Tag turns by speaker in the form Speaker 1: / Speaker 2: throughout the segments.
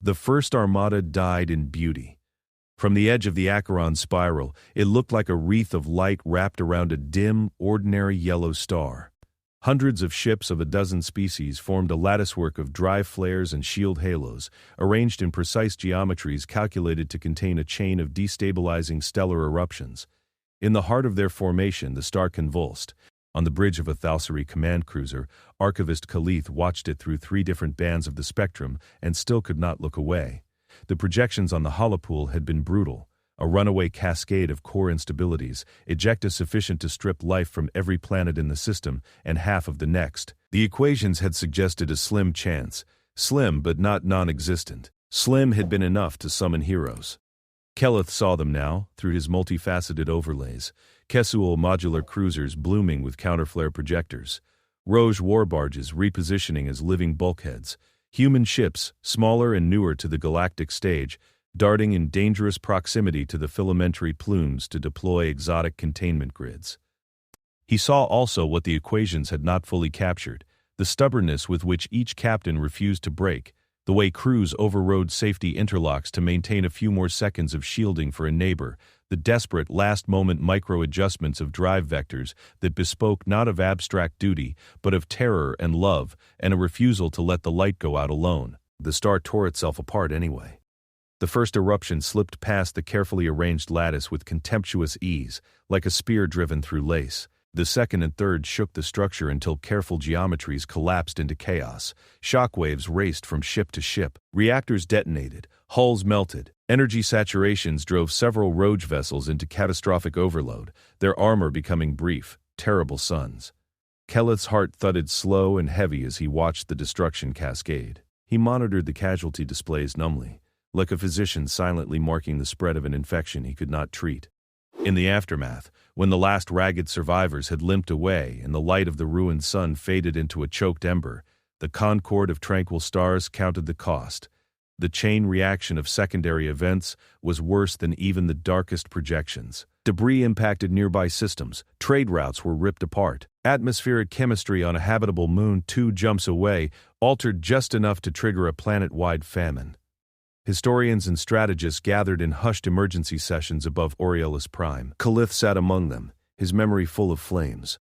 Speaker 1: The first Armada died in beauty. From the edge of the Acheron Spiral, it looked like a wreath of light wrapped around a dim, ordinary yellow star. Hundreds of ships of a dozen species formed a latticework of drive flares and shield halos, arranged in precise geometries calculated to contain a chain of destabilizing stellar eruptions. In the heart of their formation, the star convulsed. On the bridge of a Thalsari command cruiser, Archivist Khalith watched it through 3 different bands of the spectrum and still could not look away. The projections on the holopool had been brutal, a runaway cascade of core instabilities, ejecta sufficient to strip life from every planet in the system and half of the next. The equations had suggested a slim chance, slim but not non-existent. Slim had been enough to summon heroes. Keleth saw them now, through his multifaceted overlays. Kesual modular cruisers blooming with counterflare projectors. Rouge warbarges repositioning as living bulkheads. Human ships, smaller and newer to the galactic stage, darting in dangerous proximity to the filamentary plumes to deploy exotic containment grids. He saw also what the equations had not fully captured, the stubbornness with which each captain refused to break, the way crews overrode safety interlocks to maintain a few more seconds of shielding for a neighbor, the desperate last-moment micro-adjustments of drive vectors that bespoke not of abstract duty, but of terror and love, and a refusal to let the light go out alone. The star tore itself apart anyway. The first eruption slipped past the carefully arranged lattice with contemptuous ease, like a spear driven through lace. The second and third shook the structure until careful geometries collapsed into chaos. Shockwaves raced from ship to ship. Reactors detonated. Hulls melted. Energy saturations drove several Rogue vessels into catastrophic overload, their armor becoming brief, terrible suns. Keleth's heart thudded slow and heavy as he watched the destruction cascade. He monitored the casualty displays numbly, like a physician silently marking the spread of an infection he could not treat. In the aftermath, when the last ragged survivors had limped away and the light of the ruined sun faded into a choked ember, the Concord of tranquil stars counted the cost. The chain reaction of secondary events was worse than even the darkest projections. Debris impacted nearby systems, trade routes were ripped apart, atmospheric chemistry on a habitable moon 2 jumps away altered just enough to trigger a planet-wide famine. Historians and strategists gathered in hushed emergency sessions above Aureolus Prime. Khalith sat among them, his memory full of flames.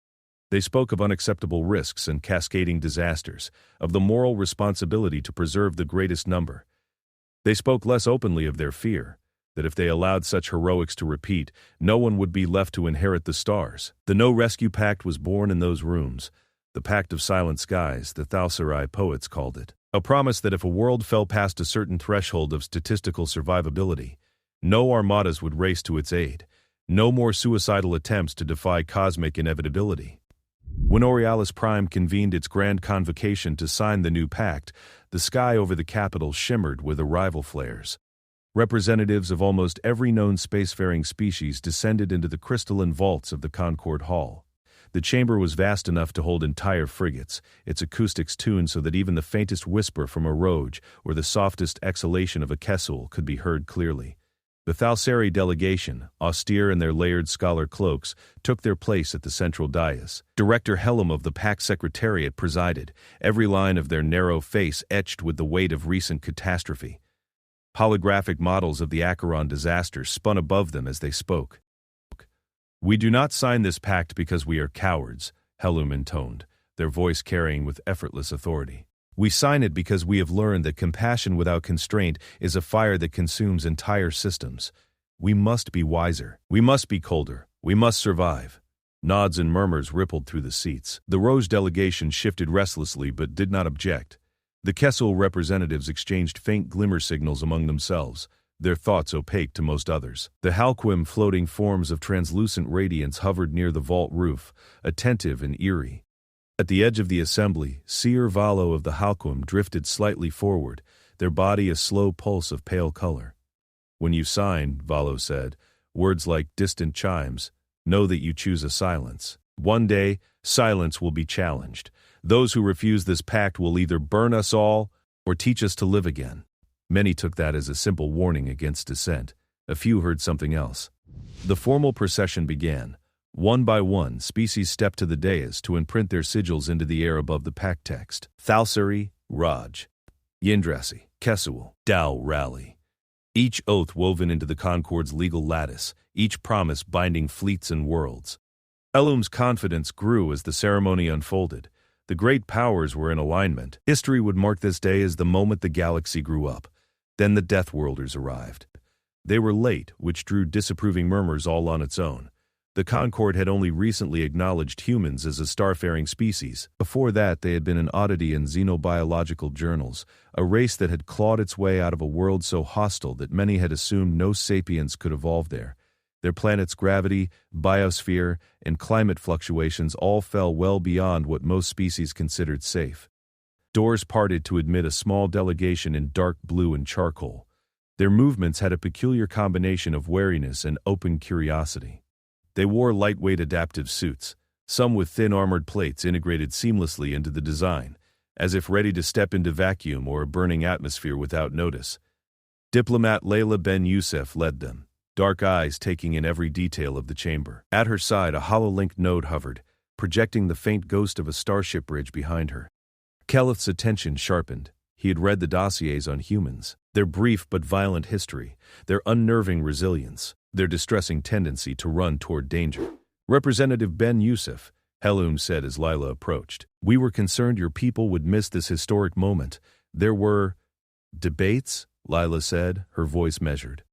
Speaker 1: They spoke of unacceptable risks and cascading disasters, of the moral responsibility to preserve the greatest number. They spoke less openly of their fear, that if they allowed such heroics to repeat, no one would be left to inherit the stars. The No Rescue Pact was born in those rooms, the Pact of Silent Skies, the Thalsari poets called it. A promise that if a world fell past a certain threshold of statistical survivability, no armadas would race to its aid, no more suicidal attempts to defy cosmic inevitability. When Aureolus Prime convened its grand convocation to sign the new pact, the sky over the capital shimmered with arrival flares. Representatives of almost every known spacefaring species descended into the crystalline vaults of the Concord Hall. The chamber was vast enough to hold entire frigates, its acoustics tuned so that even the faintest whisper from a Rogue or the softest exhalation of a Kesul could be heard clearly. The Thalsari delegation, austere in their layered scholar cloaks, took their place at the central dais. Director Helm of the Pact Secretariat presided, every line of their narrow face etched with the weight of recent catastrophe. Holographic models of the Acheron disaster spun above them as they spoke. "We do not sign this pact because we are cowards," Helm intoned, their voice carrying with effortless authority. "We sign it because we have learned that compassion without constraint is a fire that consumes entire systems. We must be wiser. We must be colder. We must survive." Nods and murmurs rippled through the seats. The Rogue delegation shifted restlessly but did not object. The Kesul representatives exchanged faint glimmer signals among themselves, their thoughts opaque to most others. The Halquim floating forms of translucent radiance hovered near the vault roof, attentive and eerie. At the edge of the assembly, Seer Valo of the Halquim drifted slightly forward, their body a slow pulse of pale color. "When you sign," Valo said, words like distant chimes, "know that you choose a silence. One day, silence will be challenged. Those who refuse this pact will either burn us all or teach us to live again." Many took that as a simple warning against dissent. A few heard something else. The formal procession began. One by one, species stepped to the dais to imprint their sigils into the air above the pact text. Thalsari, Raj. Yindrasi. Kesual, Tao rally. Each oath woven into the Concord's legal lattice, each promise binding fleets and worlds. Helum's confidence grew as the ceremony unfolded. The great powers were in alignment. History would mark this day as the moment the galaxy grew up. Then the Deathworlders arrived. They were late, which drew disapproving murmurs all on its own. The Concord had only recently acknowledged humans as a starfaring species. Before that, they had been an oddity in xenobiological journals, a race that had clawed its way out of a world so hostile that many had assumed no sapiens could evolve there. Their planet's gravity, biosphere, and climate fluctuations all fell well beyond what most species considered safe. Doors parted to admit a small delegation in dark blue and charcoal. Their movements had a peculiar combination of wariness and open curiosity. They wore lightweight adaptive suits, some with thin armored plates integrated seamlessly into the design, as if ready to step into vacuum or a burning atmosphere without notice. Diplomat Layla Ben Youssef led them, dark eyes taking in every detail of the chamber. At her side, a hololink node hovered, projecting the faint ghost of a starship bridge behind her. Keleth's attention sharpened. He had read the dossiers on humans, their brief but violent history, their unnerving resilience, their distressing tendency to run toward danger. Representative Ben Youssef, Helum said as Lila approached, "We were concerned your people would miss this historic moment. There were debates," Lila said, her voice measured.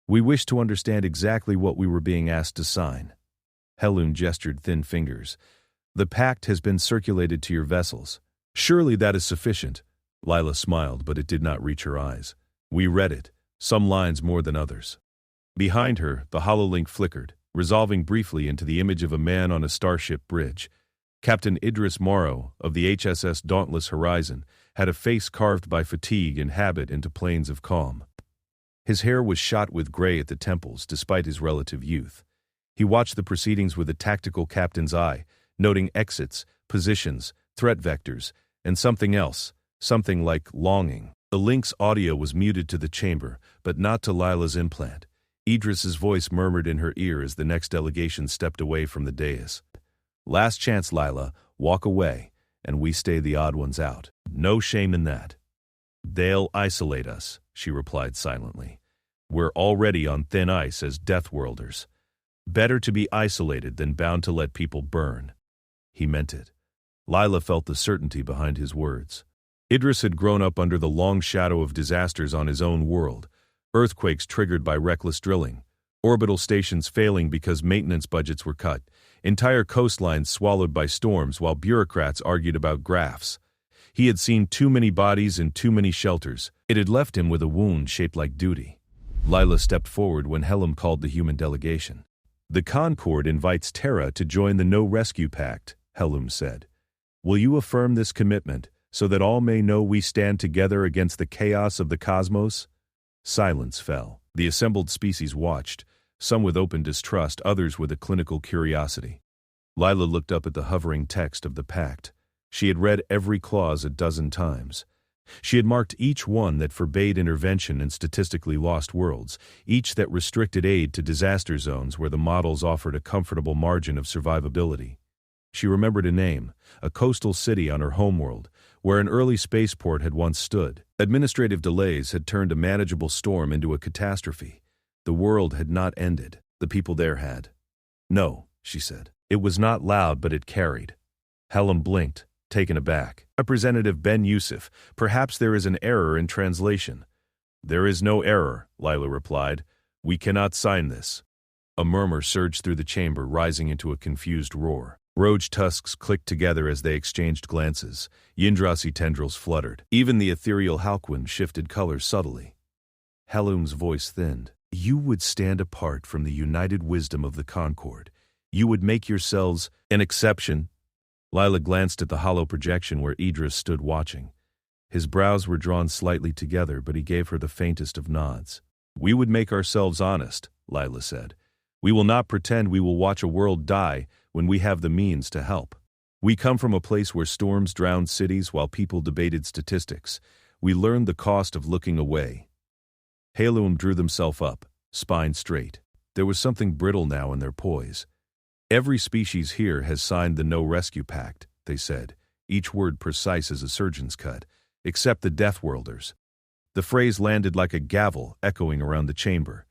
Speaker 1: "We wish to understand exactly what we were being asked to sign." Helum gestured thin fingers. "The pact has been circulated to your vessels. Surely that is sufficient." Lila smiled, but it did not reach her eyes. "We read it, some lines more than others." Behind her, the hololink flickered, resolving briefly into the image of a man on a starship bridge. Captain Idris Morrow, of the HSS Dauntless Horizon, had a face carved by fatigue and habit into planes of calm. His hair was shot with gray at the temples, despite his relative youth. He watched the proceedings with a tactical captain's eye, noting exits, positions, threat vectors, and something else, something like longing. The link's audio was muted to the chamber, but not to Lila's implant. Idris's voice murmured in her ear as the next delegation stepped away from the dais. "Last chance, Lila, walk away, and we stay the odd ones out. No shame in that." "They'll isolate us," she replied silently. "We're already on thin ice as Deathworlders. Better to be isolated than bound to let people burn." He meant it. Lila felt the certainty behind his words. Idris had grown up under the long shadow of disasters on his own world. Earthquakes triggered by reckless drilling, orbital stations failing because maintenance budgets were cut, entire coastlines swallowed by storms while bureaucrats argued about graphs. He had seen too many bodies in too many shelters. It had left him with a wound shaped like duty. Lila stepped forward when Helum called the human delegation. "The Concord invites Terra to join the No Rescue Pact," Helum said. "Will you affirm this commitment, so that all may know we stand together against the chaos of the cosmos?" Silence fell. The assembled species watched, some with open distrust, others with a clinical curiosity. Lila looked up at the hovering text of the pact. She had read every clause a dozen times. She had marked each one that forbade intervention in statistically lost worlds, each that restricted aid to disaster zones where the models offered a comfortable margin of survivability. She remembered a name, a coastal city on her homeworld, where an early spaceport had once stood. Administrative delays had turned a manageable storm into a catastrophe. The world had not ended. The people there had. "No," she said. It was not loud, but it carried. Helum blinked, taken aback. "Representative Ben Youssef, perhaps there is an error in translation." "There is no error," Lila replied. "We cannot sign this." A murmur surged through the chamber, rising into a confused roar. Rogue tusks clicked together as they exchanged glances. Yindrasi tendrils fluttered. Even the ethereal Halquin shifted colors subtly. Helum's voice thinned. "You would stand apart from the united wisdom of the Concord. You would make yourselves an exception." Lila glanced at the hollow projection where Idris stood watching. His brows were drawn slightly together, but he gave her the faintest of nods. "We would make ourselves honest," Lila said. "We will not pretend we will watch a world die when we have the means to help. We come from a place where storms drowned cities while people debated statistics. We learned the cost of looking away." Helum drew themselves up, spine straight. There was something brittle now in their poise. "Every species here has signed the No Rescue Pact," they said, each word precise as a surgeon's cut, "except the Deathworlders. The phrase landed like a gavel, echoing around the chamber.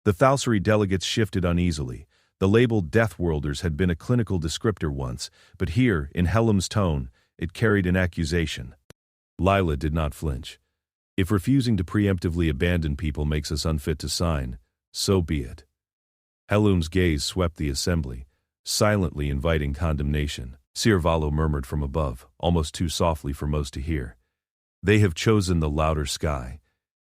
Speaker 1: The Thalsari delegates shifted uneasily. The label Deathworlders had been a clinical descriptor once, but here, in Helm's tone, it carried an accusation. Lila did not flinch. If refusing to preemptively abandon people makes us unfit to sign, so be it. Helm's gaze swept the assembly, silently inviting condemnation. Sirvalo murmured from above, almost too softly for most to hear. They have chosen the louder sky.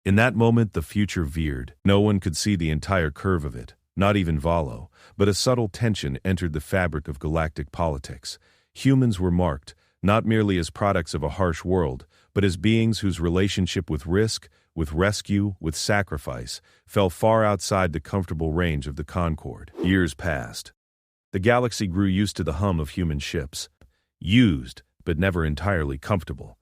Speaker 1: In that moment the future veered. No one could see the entire curve of it, not even Valo, but a subtle tension entered the fabric of galactic politics. Humans were marked, not merely as products of a harsh world, but as beings whose relationship with risk, with rescue, with sacrifice, fell far outside the comfortable range of the Concord. Years passed. The galaxy grew used to the hum of human ships. Used, but never entirely comfortable.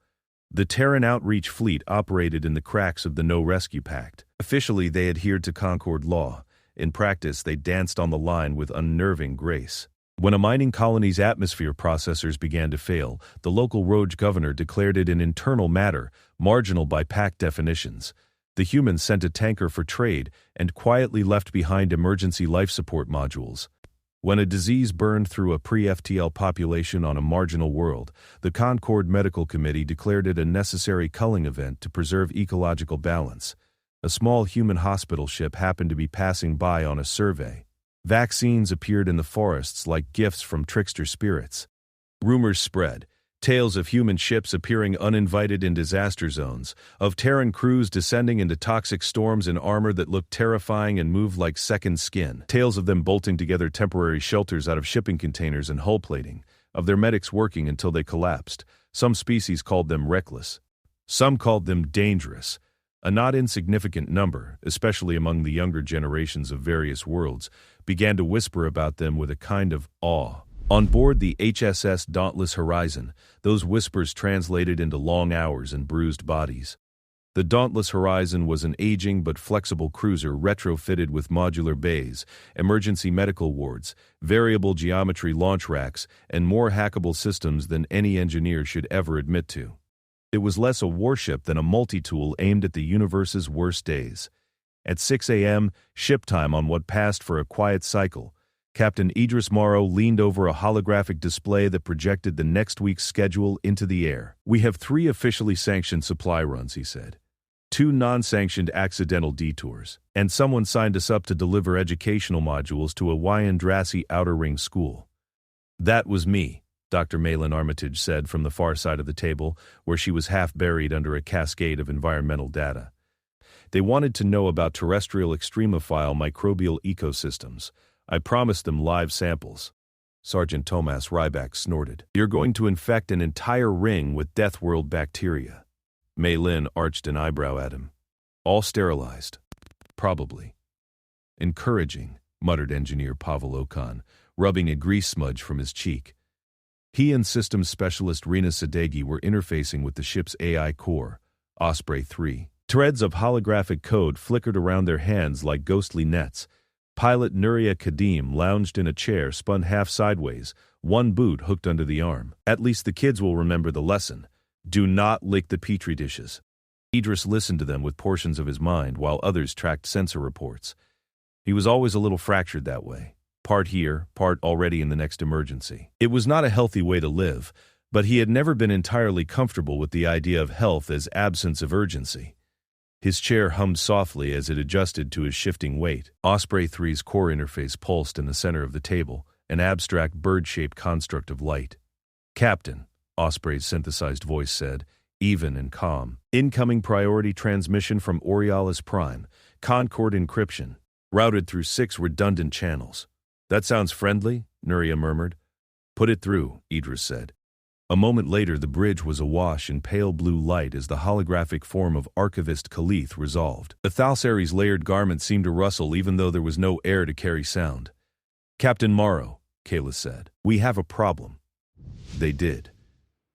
Speaker 1: The Terran Outreach Fleet operated in the cracks of the No Rescue Pact. Officially, they adhered to Concord law. In practice, they danced on the line with unnerving grace. When a mining colony's atmosphere processors began to fail, the local rogue governor declared it an internal matter, marginal by Pact definitions. The humans sent a tanker for trade and quietly left behind emergency life support modules. When a disease burned through a pre-FTL population on a marginal world, the Concord Medical Committee declared it a necessary culling event to preserve ecological balance. A small human hospital ship happened to be passing by on a survey. Vaccines appeared in the forests like gifts from trickster spirits. Rumors spread. Tales of human ships appearing uninvited in disaster zones, of Terran crews descending into toxic storms in armor that looked terrifying and moved like second skin. Tales of them bolting together temporary shelters out of shipping containers and hull plating, of their medics working until they collapsed. Some species called them reckless. Some called them dangerous. A not insignificant number, especially among the younger generations of various worlds, began to whisper about them with a kind of awe. On board the HSS Dauntless Horizon, those whispers translated into long hours and bruised bodies. The Dauntless Horizon was an aging but flexible cruiser retrofitted with modular bays, emergency medical wards, variable geometry launch racks, and more hackable systems than any engineer should ever admit to. It was less a warship than a multi-tool aimed at the universe's worst days. At 6 a.m., ship time on what passed for a quiet cycle, Captain Idris Morrow leaned over a holographic display that projected the next week's schedule into the air. "We have 3 officially sanctioned supply runs," he said. 2 non-sanctioned accidental detours. And someone signed us up to deliver educational modules to a Wyandrassi Outer Ring school. "That was me," Dr. Malin Armitage said from the far side of the table, where she was half buried under a cascade of environmental data. "They wanted to know about terrestrial extremophile microbial ecosystems. I promised them live samples." Sergeant Tomas Ryback snorted. "You're going to infect an entire ring with Deathworld bacteria." Mei Lin arched an eyebrow at him. "All sterilized." "Probably." "Encouraging," muttered Engineer Pavel Okan, rubbing a grease smudge from his cheek. He and systems specialist Rina Sadeghi were interfacing with the ship's AI core, Osprey 3. Threads of holographic code flickered around their hands like ghostly nets. Pilot Nuria Kadim lounged in a chair spun half sideways, one boot hooked under the arm. "At least the kids will remember the lesson. Do not lick the petri dishes." Idris listened to them with portions of his mind while others tracked sensor reports. He was always a little fractured that way. Part here, part already in the next emergency. It was not a healthy way to live, but he had never been entirely comfortable with the idea of health as absence of urgency. His chair hummed softly as it adjusted to his shifting weight. Osprey 3's core interface pulsed in the center of the table, an abstract bird-shaped construct of light. "Captain," Osprey's synthesized voice said, even and calm. "Incoming priority transmission from Aurealis Prime. Concord encryption. Routed through 6 redundant channels." "That sounds friendly," Nuria murmured. "Put it through," Idris said. A moment later the bridge was awash in pale blue light as the holographic form of Archivist Khalith resolved. The Thalsari's layered garment seemed to rustle even though there was no air to carry sound. "Captain Morrow," Kayla said, "we have a problem." They did.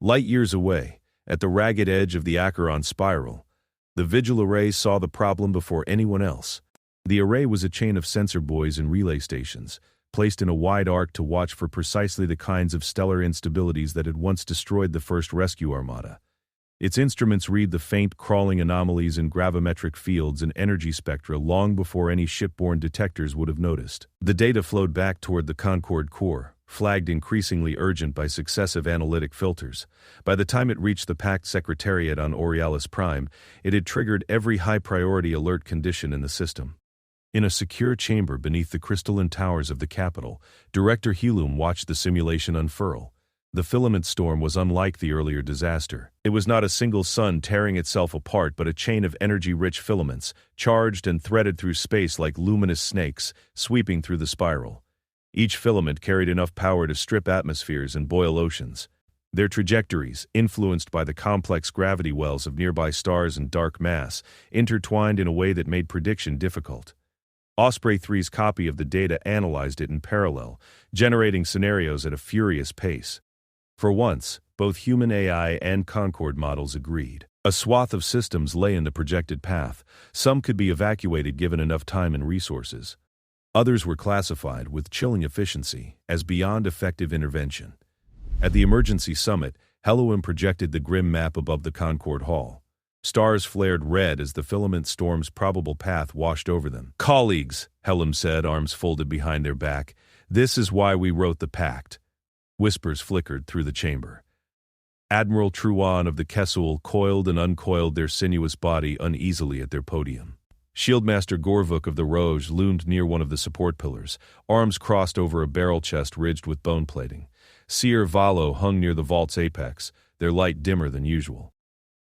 Speaker 1: Light years away, at the ragged edge of the Acheron Spiral, the Vigil Array saw the problem before anyone else. The array was a chain of sensor buoys and relay stations, placed in a wide arc to watch for precisely the kinds of stellar instabilities that had once destroyed the first rescue armada. Its instruments read the faint, crawling anomalies in gravimetric fields and energy spectra long before any shipborne detectors would have noticed. The data flowed back toward the Concord core, flagged increasingly urgent by successive analytic filters. By the time it reached the Pact Secretariat on Aurealis Prime, it had triggered every high-priority alert condition in the system. In a secure chamber beneath the crystalline towers of the capital, Director Helum watched the simulation unfurl. The filament storm was unlike the earlier disaster. It was not a single sun tearing itself apart, but a chain of energy-rich filaments, charged and threaded through space like luminous snakes, sweeping through the spiral. Each filament carried enough power to strip atmospheres and boil oceans. Their trajectories, influenced by the complex gravity wells of nearby stars and dark mass, intertwined in a way that made prediction difficult. Osprey 3's copy of the data analyzed it in parallel, generating scenarios at a furious pace. For once, both human AI and Concord models agreed. A swath of systems lay in the projected path. Some could be evacuated given enough time and resources. Others were classified, with chilling efficiency, as beyond effective intervention. At the emergency summit, Helum projected the grim map above the Concord Hall. Stars flared red as the filament storm's probable path washed over them. "Colleagues," Helum said, arms folded behind their back, "this is why we wrote the pact." Whispers flickered through the chamber. Admiral Truan of the Kessul coiled and uncoiled their sinuous body uneasily at their podium. Shieldmaster Gorvuk of the Rouge loomed near one of the support pillars, arms crossed over a barrel chest ridged with bone plating. Seer Valo hung near the vault's apex, their light dimmer than usual.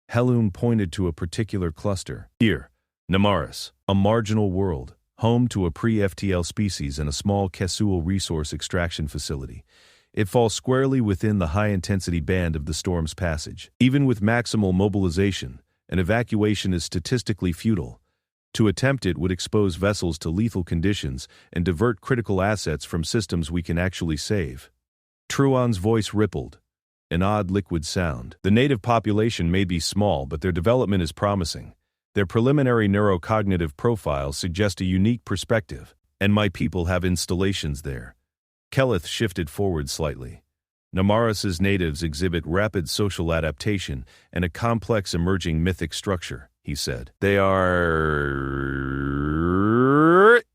Speaker 1: Helum pointed to a particular cluster. "Here, Namaris, a marginal world, home to a pre-FTL species and a small Kessul resource extraction facility. It falls squarely within the high-intensity band of the storm's passage. Even with maximal mobilization, an evacuation is statistically futile. To attempt it would expose vessels to lethal conditions and divert critical assets from systems we can actually save." Truan's voice rippled, an odd liquid sound. "The native population may be small, but their development is promising. Their preliminary neurocognitive profiles suggest a unique perspective, and my people have installations there." Keleth shifted forward slightly. "Namaris's natives exhibit rapid social adaptation and a complex emerging mythic structure," he said. "They are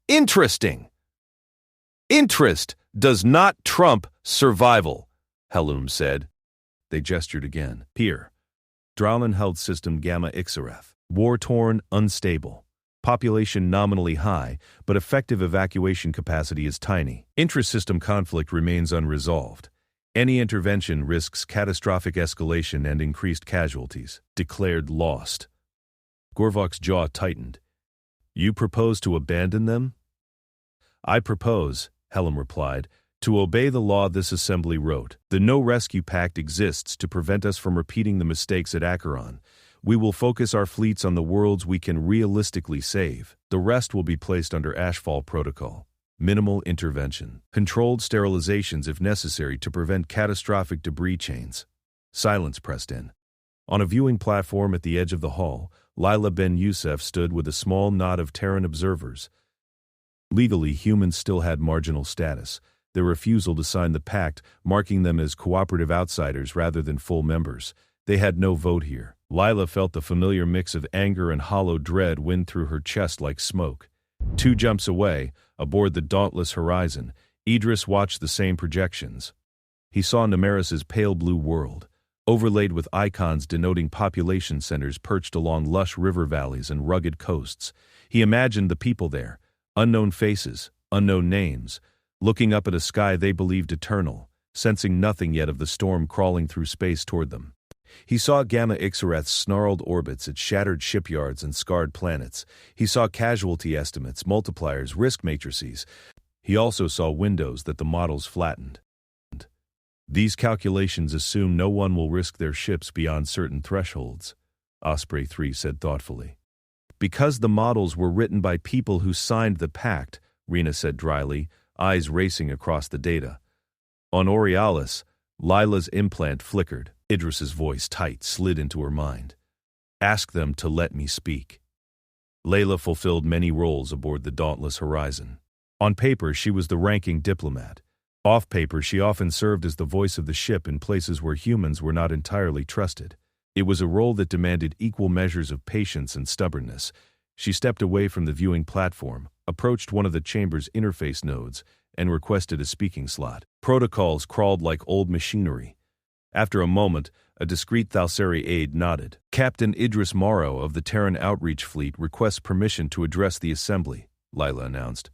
Speaker 1: interesting. Interest does not trump survival," Helum said. They gestured again. "Here. Draunen-held system Gamma Ixareth. War-torn, unstable. Population nominally high, but effective evacuation capacity is tiny. Intra-system conflict remains unresolved. Any intervention risks catastrophic escalation and increased casualties. Declared lost." Gorvok's jaw tightened. "You propose to abandon them?" "I propose," Helum replied, "to obey the law this assembly wrote. The No Rescue Pact exists to prevent us from repeating the mistakes at Acheron. We will focus our fleets on the worlds we can realistically save. The rest will be placed under Ashfall Protocol. Minimal intervention. Controlled sterilizations if necessary to prevent catastrophic debris chains." Silence pressed in. On a viewing platform at the edge of the hall, Lila Ben Youssef stood with a small knot of Terran observers. Legally, humans still had marginal status, their refusal to sign the pact marking them as cooperative outsiders rather than full members. They had no vote here. Lila felt the familiar mix of anger and hollow dread wind through her chest like smoke. 2 jumps away, aboard the dauntless Horizon, Idris watched the same projections. He saw Namaris's pale blue world, overlaid with icons denoting population centers perched along lush river valleys and rugged coasts. He imagined the people there, unknown faces, unknown names, looking up at a sky they believed eternal, sensing nothing yet of the storm crawling through space toward them. He saw Gamma Ixareth's snarled orbits at shattered shipyards and scarred planets. He saw casualty estimates, multipliers, risk matrices. He also saw windows that the models flattened. "These calculations assume no one will risk their ships beyond certain thresholds," Osprey 3 said thoughtfully. "Because the models were written by people who signed the pact," Rena said dryly, eyes racing across the data. On Aurealis, Lila's implant flickered. Idris's voice, tight, slid into her mind. "Ask them to let me speak." Layla fulfilled many roles aboard the dauntless Horizon. On paper, she was the ranking diplomat. Off paper, she often served as the voice of the ship in places where humans were not entirely trusted. It was a role that demanded equal measures of patience and stubbornness. She stepped away from the viewing platform, approached one of the chamber's interface nodes, and requested a speaking slot. Protocols crawled like old machinery. After a moment, a discreet Thalsari aide nodded. Captain Idris Morrow of the Terran Outreach Fleet requests permission to address the Assembly, Lila announced.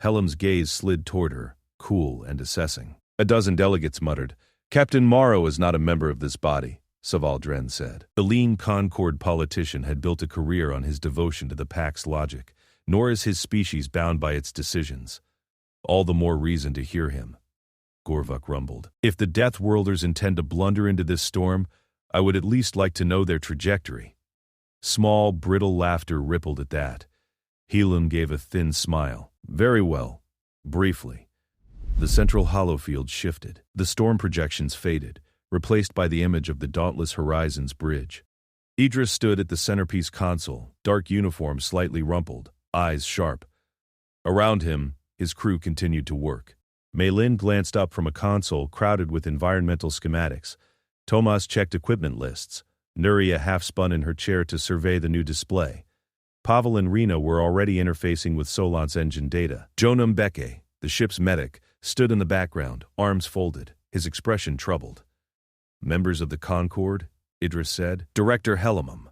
Speaker 1: Helm's gaze slid toward her, cool and assessing. A dozen delegates muttered. Captain Morrow is not a member of this body, Savaldren said. The lean Concord politician had built a career on his devotion to the Pact's logic, nor is his species bound by its decisions. All the more reason to hear him, Gorvuk rumbled. If the Deathworlders intend to blunder into this storm, I would at least like to know their trajectory. Small, brittle laughter rippled at that. Helum gave a thin smile. Very well. Briefly. The central holofield shifted. The storm projections faded, replaced by the image of the Dauntless Horizons bridge. Idris stood at the centerpiece console, dark uniform slightly rumpled, eyes sharp. Around him, his crew continued to work. Maylin glanced up from a console crowded with environmental schematics. Tomas checked equipment lists. Nuria half-spun in her chair to survey the new display. Pavel and Rena were already interfacing with Solant's engine data. Jonam Beke, the ship's medic, stood in the background, arms folded, his expression troubled. Members of the Concord, Idris said. Director Helamum,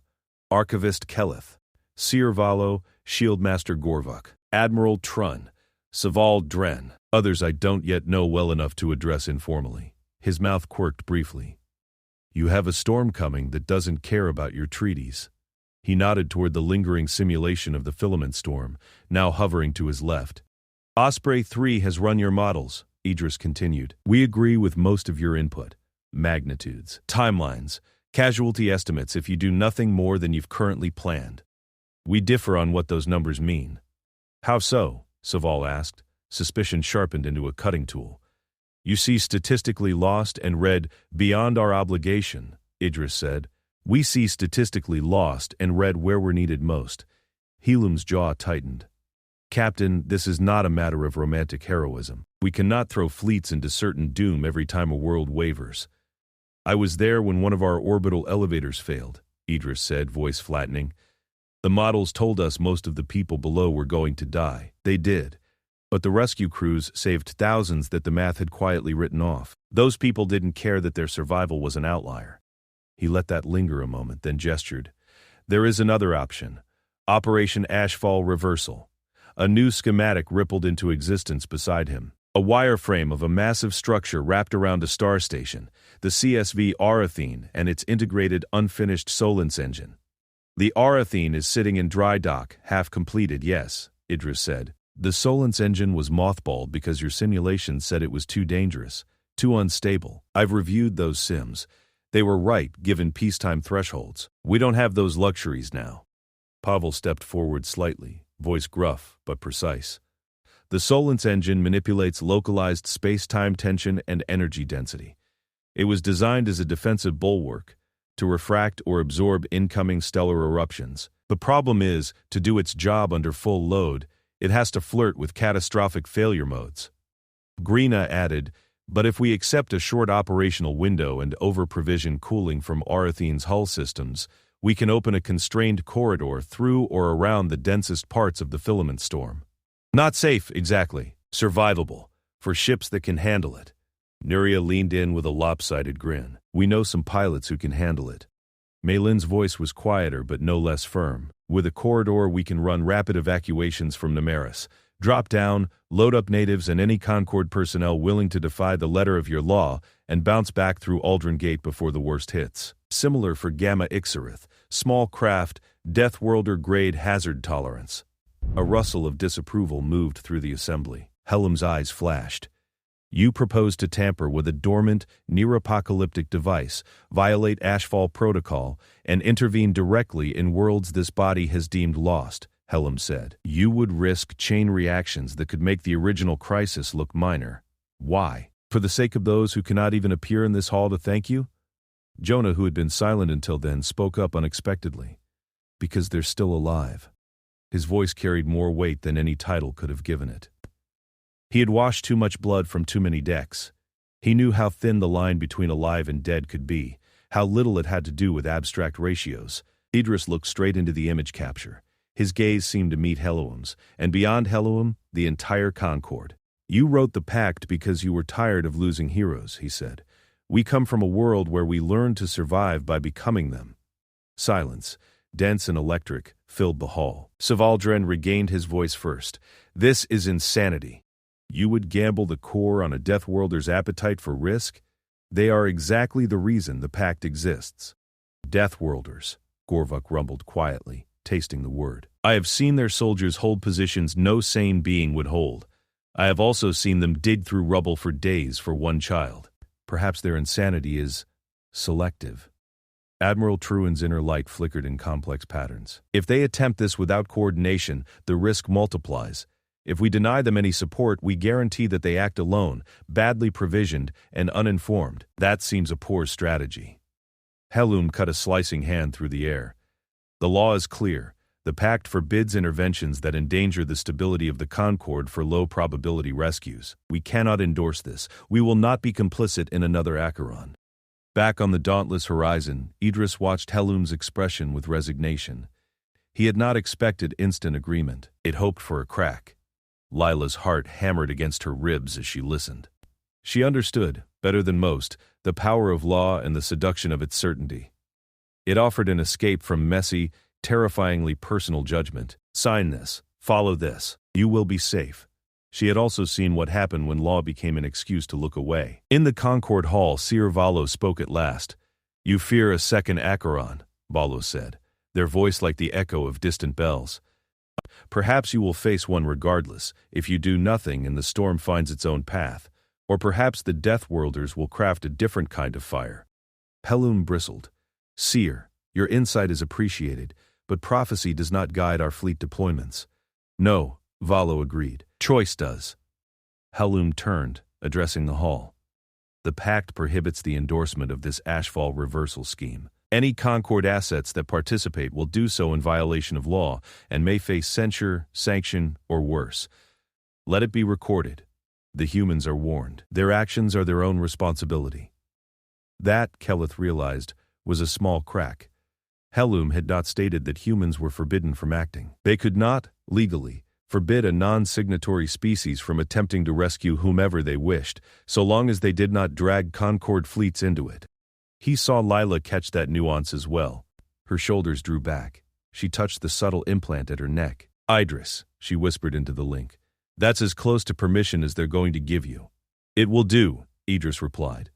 Speaker 1: Archivist Keleth, Seer Valo, Shieldmaster Gorvuk, Admiral Trun, Savald Dren, others I don't yet know well enough to address informally. His mouth quirked briefly. You have a storm coming that doesn't care about your treaties. He nodded toward the lingering simulation of the filament storm, now hovering to his left. Osprey 3 has run your models, Idris continued. We agree with most of your input. Magnitudes, timelines, casualty estimates if you do nothing more than you've currently planned. We differ on what those numbers mean. How so? Saval asked, suspicion sharpened into a cutting tool. You see statistically lost and read beyond our obligation, Idris said. We see statistically lost and read where we're needed most. Helum's jaw tightened. Captain, this is not a matter of romantic heroism. We cannot throw fleets into certain doom every time a world wavers. I was there when one of our orbital elevators failed, Idris said, voice flattening. The models told us most of the people below were going to die. They did. But the rescue crews saved thousands that the math had quietly written off. Those people didn't care that their survival was an outlier. He let that linger a moment, then gestured. There is another option. Operation Ashfall Reversal. A new schematic rippled into existence beside him. A wireframe of a massive structure wrapped around a star station, the CSV Aurithene and its integrated unfinished Solence engine. The Aurithene is sitting in dry dock, half completed, yes, Idris said. The Solence engine was mothballed because your simulation said it was too dangerous, too unstable. I've reviewed those sims. They were right, given peacetime thresholds. We don't have those luxuries now. Pavel stepped forward slightly, voice gruff but precise. The Solence engine manipulates localized space-time tension and energy density. It was designed as a defensive bulwark, to refract or absorb incoming stellar eruptions. The problem is, to do its job under full load, it has to flirt with catastrophic failure modes. Greena added, but if we accept a short operational window and over-provision cooling from Aurithene's hull systems, we can open a constrained corridor through or around the densest parts of the filament storm. Not safe, exactly. Survivable. For ships that can handle it. Nuria leaned in with a lopsided grin. We know some pilots who can handle it. Maylin's voice was quieter but no less firm. With a corridor we can run rapid evacuations from Namaris. Drop down, load up natives and any Concord personnel willing to defy the letter of your law, and bounce back through Aldrin Gate before the worst hits. Similar for Gamma Ixareth, small craft, Deathworlder-grade hazard tolerance. A rustle of disapproval moved through the assembly. Helm's eyes flashed. You propose to tamper with a dormant, near-apocalyptic device, violate Ashfall Protocol, and intervene directly in worlds this body has deemed lost, Helm said. You would risk chain reactions that could make the original crisis look minor. Why? For the sake of those who cannot even appear in this hall to thank you? Jonah, who had been silent until then, spoke up unexpectedly. Because they're still alive. His voice carried more weight than any title could have given it. He had washed too much blood from too many decks. He knew how thin the line between alive and dead could be, how little it had to do with abstract ratios. Idris looked straight into the image capture. His gaze seemed to meet Heloum's, and beyond Heloum, the entire Concord. "You wrote the pact because you were tired of losing heroes," he said. "We come from a world where we learn to survive by becoming them." Silence, dense and electric, filled the hall. Savaldren regained his voice first. "This is insanity. You would gamble the core on a Deathworlder's appetite for risk? They are exactly the reason the pact exists." "Deathworlders," Gorvuk rumbled quietly, tasting the word. "I have seen their soldiers hold positions no sane being would hold. I have also seen them dig through rubble for days for one child. Perhaps their insanity is selective." Admiral Truan's inner light flickered in complex patterns. "If they attempt this without coordination, the risk multiplies. If we deny them any support, we guarantee that they act alone, badly provisioned, and uninformed. That seems a poor strategy." Heloum cut a slicing hand through the air. "The law is clear. The pact forbids interventions that endanger the stability of the Concord for low-probability rescues. We cannot endorse this. We will not be complicit in another Acheron." Back on the dauntless horizon, Idris watched Heloum's expression with resignation. He had not expected instant agreement. It hoped for a crack. Lila's heart hammered against her ribs as she listened. She understood, better than most, the power of law and the seduction of its certainty. It offered an escape from messy, terrifyingly personal judgment. "Sign this. Follow this. You will be safe." She had also seen what happened when law became an excuse to look away. In the Concord Hall, Seer Valo spoke at last. "You fear a second Acheron," Valo said, their voice like the echo of distant bells. "Perhaps you will face one regardless, if you do nothing and the storm finds its own path. Or perhaps the Deathworlders will craft a different kind of fire." Heloum bristled. "Seer, your insight is appreciated, but prophecy does not guide our fleet deployments." "No," Valo agreed. "Choice does." Heloum turned, addressing the hall. "The pact prohibits the endorsement of this ashfall reversal scheme. Any Concord assets that participate will do so in violation of law and may face censure, sanction, or worse. Let it be recorded. The humans are warned. Their actions are their own responsibility." That, Keleth realized, was a small crack. Heloum had not stated that humans were forbidden from acting. They could not, legally, forbid a non-signatory species from attempting to rescue whomever they wished, so long as they did not drag Concord fleets into it. He saw Lila catch that nuance as well. Her shoulders drew back. She touched the subtle implant at her neck. "Idris," she whispered into the link. "That's as close to permission as they're going to give you." "It will do," Idris replied.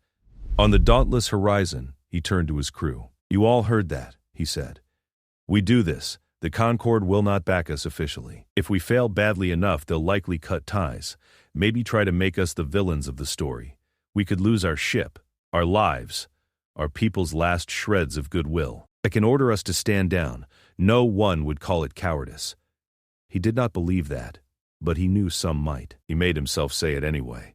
Speaker 1: On the dauntless horizon, he turned to his crew. "You all heard that," he said. "We do this. The Concord will not back us officially. If we fail badly enough, they'll likely cut ties, maybe try to make us the villains of the story. We could lose our ship, our lives, our people's last shreds of goodwill. I can order us to stand down. No one would call it cowardice." He did not believe that, but he knew some might. He made himself say it anyway.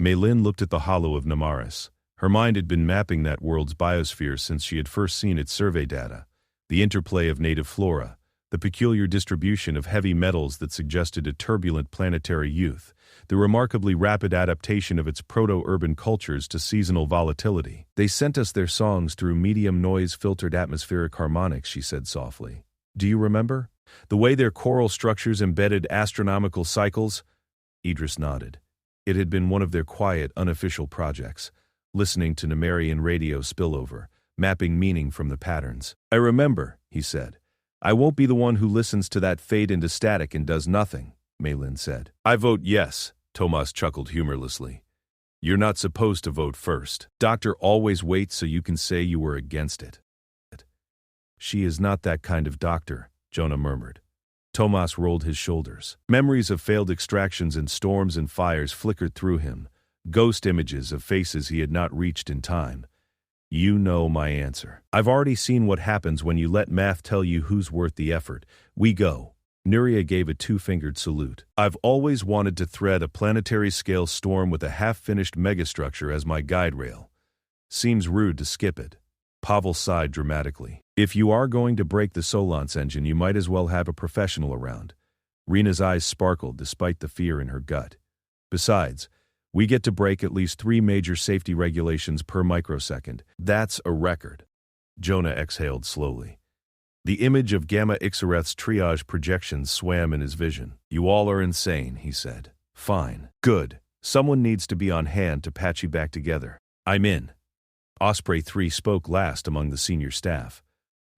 Speaker 1: Maylin looked at the hollow of Namaris. Her mind had been mapping that world's biosphere since she had first seen its survey data. The interplay of native flora, the peculiar distribution of heavy metals that suggested a turbulent planetary youth, the remarkably rapid adaptation of its proto-urban cultures to seasonal volatility. "They sent us their songs through medium noise-filtered atmospheric harmonics," she said softly. "Do you remember? The way their choral structures embedded astronomical cycles?" Idris nodded. It had been one of their quiet, unofficial projects, listening to Namarian radio spillover, mapping meaning from the patterns. "I remember," he said. "I won't be the one who listens to that fade into static and does nothing," Maylin said. "I vote yes," Tomas chuckled humorlessly. "You're not supposed to vote first. Doctor always waits so you can say you were against it." "She is not that kind of doctor," Jonah murmured. Tomas rolled his shoulders. Memories of failed extractions and storms and fires flickered through him, ghost images of faces he had not reached in time. "You know my answer. I've already seen what happens when you let math tell you who's worth the effort. We go." Nuria gave a two-fingered salute. "I've always wanted to thread a planetary-scale storm with a half-finished megastructure as my guide rail. Seems rude to skip it." Pavel sighed dramatically. "If you are going to break the Solance engine, you might as well have a professional around." Rena's eyes sparkled despite the fear in her gut. "Besides, We get to break at least 3 major safety regulations per microsecond. That's a record. Jonah exhaled slowly. The image of Gamma Ixareth's triage projections swam in his vision. You all are insane, he said. Fine. Good. Someone needs to be on hand to patch you back together. I'm in. Osprey 3 spoke last among the senior staff.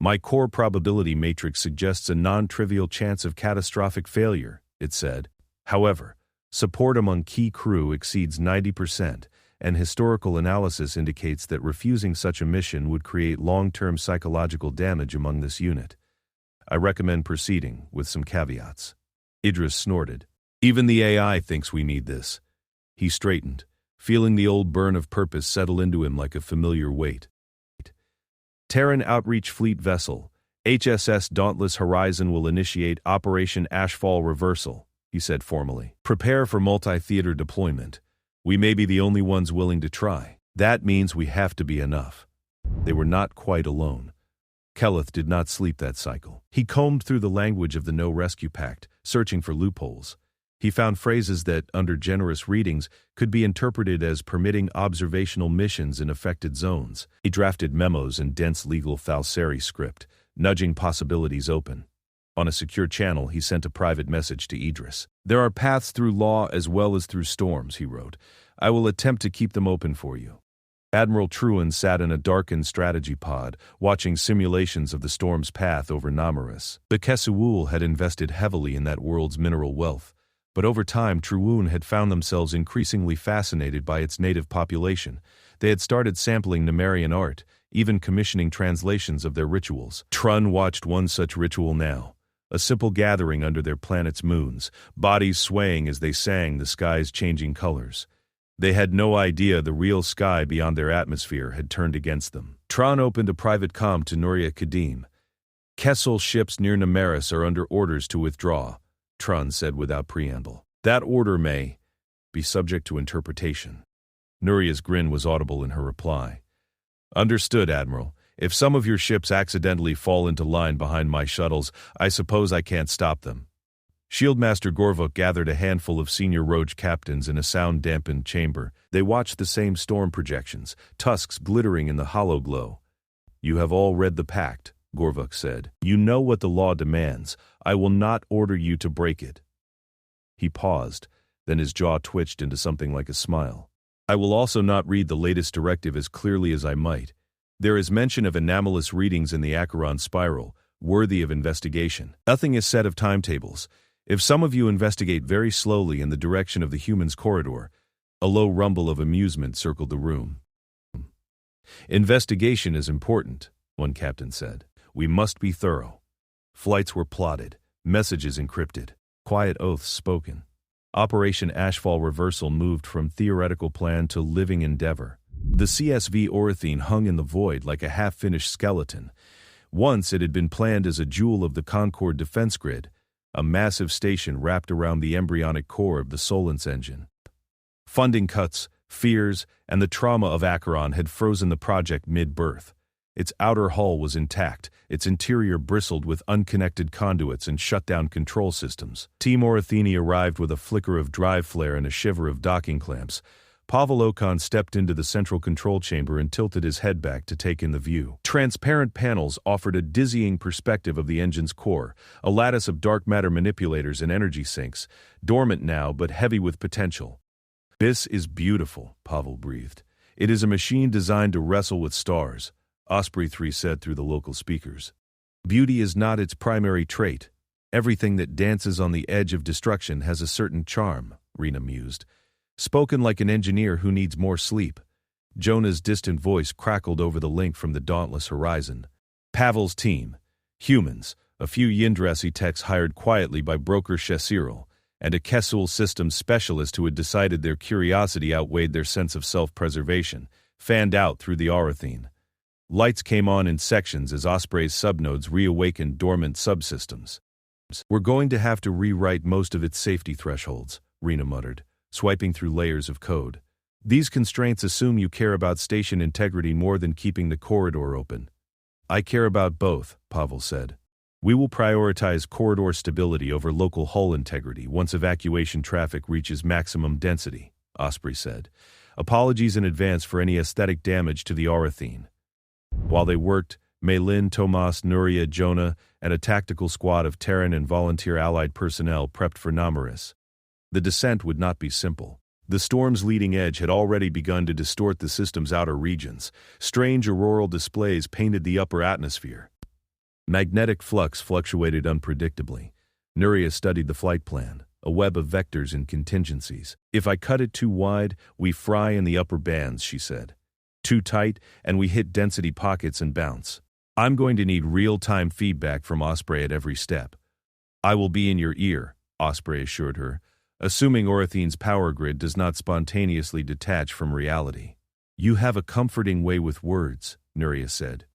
Speaker 1: My core probability matrix suggests a non-trivial chance of catastrophic failure, it said. However, support among key crew exceeds 90%, and historical analysis indicates that refusing such a mission would create long-term psychological damage among this unit. I recommend proceeding, with some caveats. Idris snorted. Even the AI thinks we need this. He straightened, feeling the old burn of purpose settle into him like a familiar weight. Terran Outreach Fleet Vessel, HSS Dauntless Horizon will initiate Operation Ashfall Reversal, he said formally. Prepare for multi-theater deployment. We may be the only ones willing to try. That means we have to be enough. They were not quite alone. Keleth did not sleep that cycle. He combed through the language of the No Rescue Pact, searching for loopholes. He found phrases that, under generous readings, could be interpreted as permitting observational missions in affected zones. He drafted memos in dense legal falsary script, nudging possibilities open. On a secure channel, he sent a private message to Idris. There are paths through law as well as through storms, he wrote. I will attempt to keep them open for you. Admiral Truan sat in a darkened strategy pod, watching simulations of the storm's path over Namaris. The Kesuul had invested heavily in that world's mineral wealth, but over time Truan had found themselves increasingly fascinated by its native population. They had started sampling Namarian art, even commissioning translations of their rituals. Trun watched one such ritual now. A simple gathering under their planet's moons, bodies swaying as they sang, the sky's changing colors. They had no idea the real sky beyond their atmosphere had turned against them. Tron opened a private comm to Nuria Kadim. Kessel ships near Namaris are under orders to withdraw, Tron said without preamble. That order may be subject to interpretation. Nuria's grin was audible in her reply. Understood, Admiral. If some of your ships accidentally fall into line behind my shuttles, I suppose I can't stop them. Shieldmaster Gorvuk gathered a handful of senior Rogue captains in a sound-dampened chamber. They watched the same storm projections, tusks glittering in the hollow glow. You have all read the pact, Gorvuk said. You know what the law demands. I will not order you to break it. He paused, then his jaw twitched into something like a smile. I will also not read the latest directive as clearly as I might. There is mention of anomalous readings in the Acheron Spiral, worthy of investigation. Nothing is said of timetables. If some of you investigate very slowly in the direction of the humans' corridor, a low rumble of amusement circled the room. Investigation is important, one captain said. We must be thorough. Flights were plotted, messages encrypted, quiet oaths spoken. Operation Ashfall Reversal moved from theoretical plan to living endeavor. The CSV Aurithene hung in the void like a half-finished skeleton. Once it had been planned as a jewel of the Concord defense grid, a massive station wrapped around the embryonic core of the Solence engine. Funding cuts, fears, and the trauma of Acheron had frozen the project mid-birth. Its outer hull was intact, its interior bristled with unconnected conduits and shut-down control systems. Team Aurithene arrived with a flicker of drive flare and a shiver of docking clamps. Pavel Okon stepped into the central control chamber and tilted his head back to take in the view. Transparent panels offered a dizzying perspective of the engine's core, a lattice of dark matter manipulators and energy sinks, dormant now but heavy with potential. This is beautiful, Pavel breathed. It is a machine designed to wrestle with stars, Osprey 3 said through the local speakers. Beauty is not its primary trait. Everything that dances on the edge of destruction has a certain charm, Rena mused. Spoken like an engineer who needs more sleep. Jonah's distant voice crackled over the link from the dauntless horizon. Pavel's team, humans, a few Yindrasi techs hired quietly by broker Shesiril, and a Kesul systems specialist who had decided their curiosity outweighed their sense of self-preservation, fanned out through the Aurithene. Lights came on in sections as Osprey's subnodes reawakened dormant subsystems. We're going to have to rewrite most of its safety thresholds, Rena muttered, swiping through layers of code. These constraints assume you care about station integrity more than keeping the corridor open. I care about both, Pavel said. We will prioritize corridor stability over local hull integrity once evacuation traffic reaches maximum density. Osprey said. Apologies in advance for any aesthetic damage to the Aurithene. While they worked, Maylin, Tomas, Nuria, Jonah, and a tactical squad of Terran and volunteer allied personnel prepped for Namaris. The descent would not be simple. The storm's leading edge had already begun to distort the system's outer regions. Strange auroral displays painted the upper atmosphere. Magnetic flux fluctuated unpredictably. Nuria studied the flight plan, a web of vectors and contingencies. If I cut it too wide, we fry in the upper bands, she said. Too tight, and we hit density pockets and bounce. I'm going to need real-time feedback from Osprey at every step. I will be in your ear, Osprey assured her, assuming Aurithene's power grid does not spontaneously detach from reality. You have a comforting way with words, Nuria said.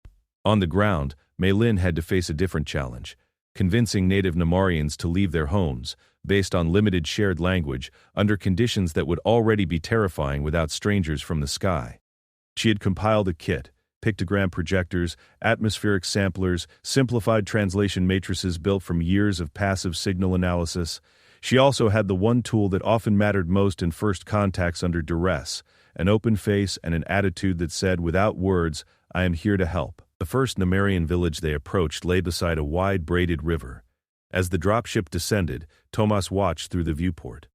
Speaker 1: On the ground, Maylin had to face a different challenge, convincing native Namarians to leave their homes, based on limited shared language, under conditions that would already be terrifying without strangers from the sky. She had compiled a kit, pictogram projectors, atmospheric samplers, simplified translation matrices built from years of passive signal analysis. She also had the one tool that often mattered most in first contacts under duress, an open face and an attitude that said, without words, I am here to help. The first Namarian village they approached lay beside a wide braided river. As the dropship descended, Tomas watched through the viewport.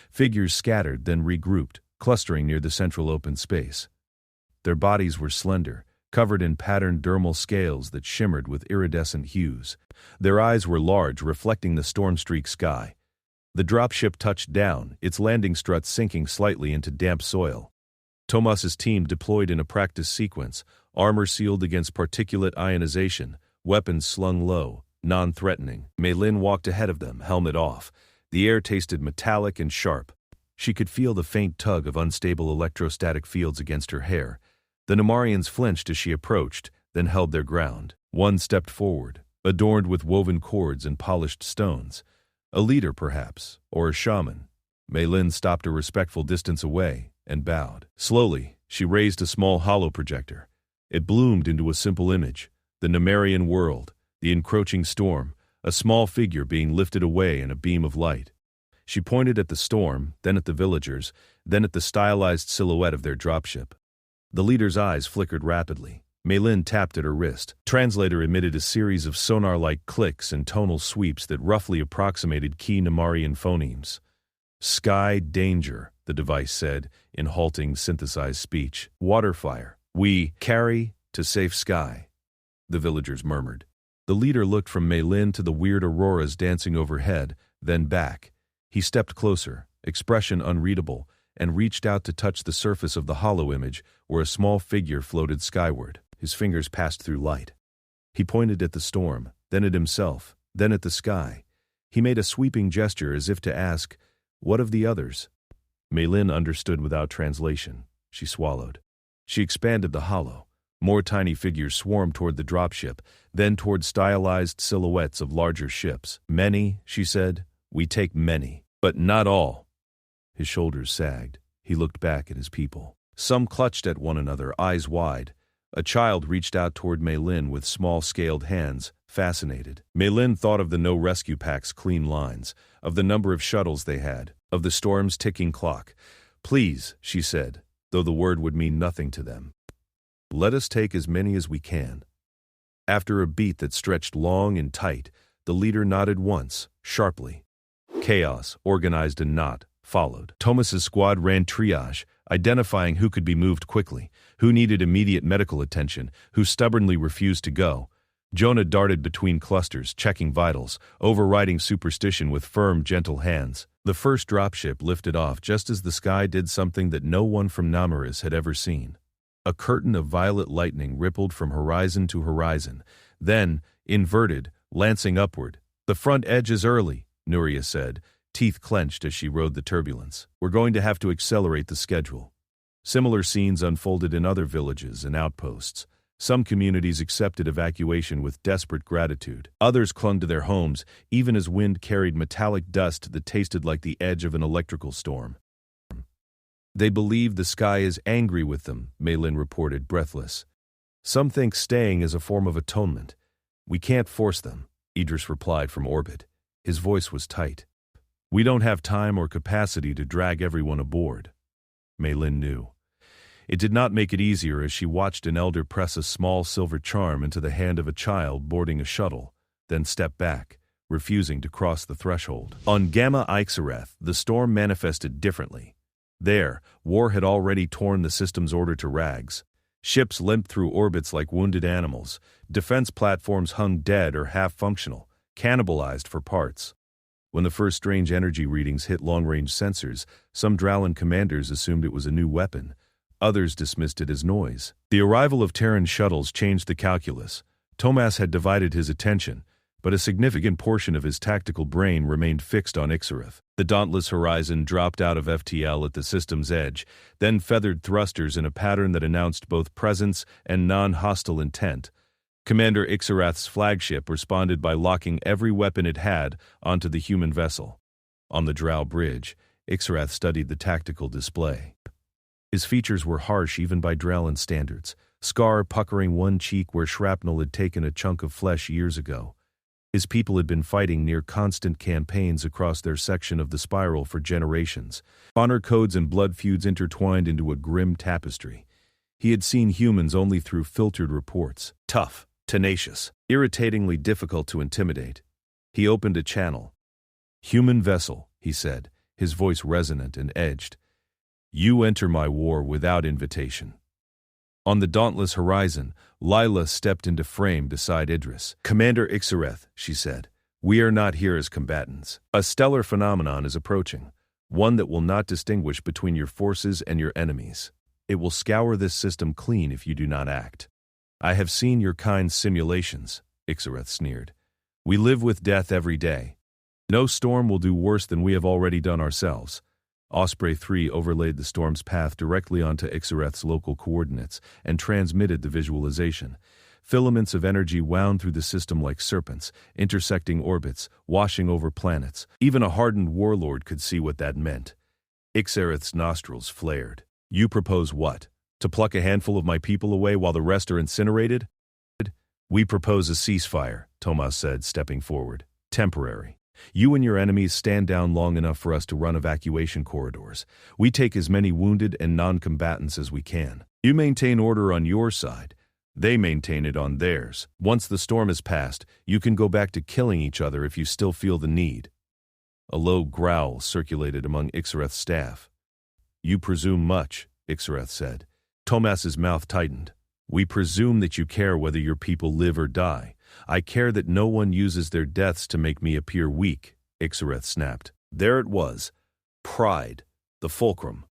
Speaker 1: Figures scattered, then regrouped, clustering near the central open space. Their bodies were slender, covered in patterned dermal scales that shimmered with iridescent hues. Their eyes were large, reflecting the storm-streaked sky. The dropship touched down, its landing strut sinking slightly into damp soil. Tomas's team deployed in a practice sequence, armor sealed against particulate ionization, weapons slung low, non-threatening. Maylin walked ahead of them, helmet off. The air tasted metallic and sharp. She could feel the faint tug of unstable electrostatic fields against her hair. The Namarians flinched as she approached, then held their ground. One stepped forward, adorned with woven cords and polished stones. A leader, perhaps, or a shaman. Maylin stopped a respectful distance away and bowed. Slowly, she raised a small hollow projector. It bloomed into a simple image, the Namarian world, the encroaching storm, a small figure being lifted away in a beam of light. She pointed at the storm, then at the villagers, then at the stylized silhouette of their dropship. The leader's eyes flickered rapidly. Maylin tapped at her wrist. Translator emitted a series of sonar-like clicks and tonal sweeps that roughly approximated key Namarian phonemes. Sky danger, the device said, in halting synthesized speech. Waterfire. We carry to safe sky, the villagers murmured. The leader looked from Maylin to the weird auroras dancing overhead, then back. He stepped closer, expression unreadable, and reached out to touch the surface of the hollow image where a small figure floated skyward. His fingers passed through light. He pointed at the storm, then at himself, then at the sky. He made a sweeping gesture as if to ask, what of the others? Maylin understood without translation. She swallowed. She expanded the hollow. More tiny figures swarmed toward the dropship, then toward stylized silhouettes of larger ships. Many, she said, we take many, but not all. His shoulders sagged. He looked back at his people. Some clutched at one another, eyes wide. A child reached out toward Maylin with small scaled hands, fascinated. Maylin thought of the No Rescue Pact's clean lines, of the number of shuttles they had, of the storm's ticking clock. Please, she said, though the word would mean nothing to them. Let us take as many as we can. After a beat that stretched long and tight, the leader nodded once, sharply. Chaos, organized and not, followed. Tomas's squad ran triage, identifying who could be moved quickly, who needed immediate medical attention, who stubbornly refused to go. Jonah darted between clusters, checking vitals, overriding superstition with firm, gentle hands. The first dropship lifted off just as the sky did something that no one from Namaris had ever seen. A curtain of violet lightning rippled from horizon to horizon, then, inverted, lancing upward. The front edge is early, Nuria said, teeth clenched as she rode the turbulence. We're going to have to accelerate the schedule. Similar scenes unfolded in other villages and outposts. Some communities accepted evacuation with desperate gratitude. Others clung to their homes, even as wind carried metallic dust that tasted like the edge of an electrical storm. They believe the sky is angry with them, Maylin reported, breathless. Some think staying is a form of atonement. We can't force them, Idris replied from orbit. His voice was tight. We don't have time or capacity to drag everyone aboard. Meilin knew. It did not make it easier as she watched an elder press a small silver charm into the hand of a child boarding a shuttle, then step back, refusing to cross the threshold. On Gamma Ixareth, the storm manifested differently. There, war had already torn the system's order to rags. Ships limped through orbits like wounded animals. Defense platforms hung dead or half-functional, cannibalized for parts. When the first strange energy readings hit long-range sensors, some Drallan commanders assumed it was a new weapon. Others dismissed it as noise. The arrival of Terran shuttles changed the calculus. Tomas had divided his attention, but a significant portion of his tactical brain remained fixed on Ixareth. The dauntless horizon dropped out of FTL at the system's edge, then feathered thrusters in a pattern that announced both presence and non-hostile intent. Commander Ixareth's flagship responded by locking every weapon it had onto the human vessel. On the Drow bridge, Ixareth studied the tactical display. His features were harsh even by Drallan standards, scar puckering one cheek where shrapnel had taken a chunk of flesh years ago. His people had been fighting near constant campaigns across their section of the spiral for generations, honor codes and blood feuds intertwined into a grim tapestry. He had seen humans only through filtered reports, tough, tenacious, irritatingly difficult to intimidate. He opened a channel. "Human vessel," he said, his voice resonant and edged. "You enter my war without invitation." On the dauntless horizon, Lila stepped into frame beside Idris. "Commander Ixareth," she said, "we are not here as combatants. A stellar phenomenon is approaching, one that will not distinguish between your forces and your enemies. It will scour this system clean if you do not act." "I have seen your kind's simulations," Ixareth sneered. "We live with death every day. No storm will do worse than we have already done ourselves." Osprey 3 overlaid the storm's path directly onto Ixareth's local coordinates and transmitted the visualization. Filaments of energy wound through the system like serpents, intersecting orbits, washing over planets. Even a hardened warlord could see what that meant. Ixareth's nostrils flared. "You propose what? To pluck a handful of my people away while the rest are incinerated?" "We propose a ceasefire," Tomas said, stepping forward. "Temporary. You and your enemies stand down long enough for us to run evacuation corridors. We take as many wounded and non-combatants as we can. You maintain order on your side. They maintain it on theirs. Once the storm has passed, you can go back to killing each other if you still feel the need." A low growl circulated among Ixareth's staff. "You presume much," Ixareth said. Tomas's mouth tightened. "We presume that you care whether your people live or die. I care that no one uses their deaths to make me appear weak," Ixareth snapped. There it was. Pride. The fulcrum.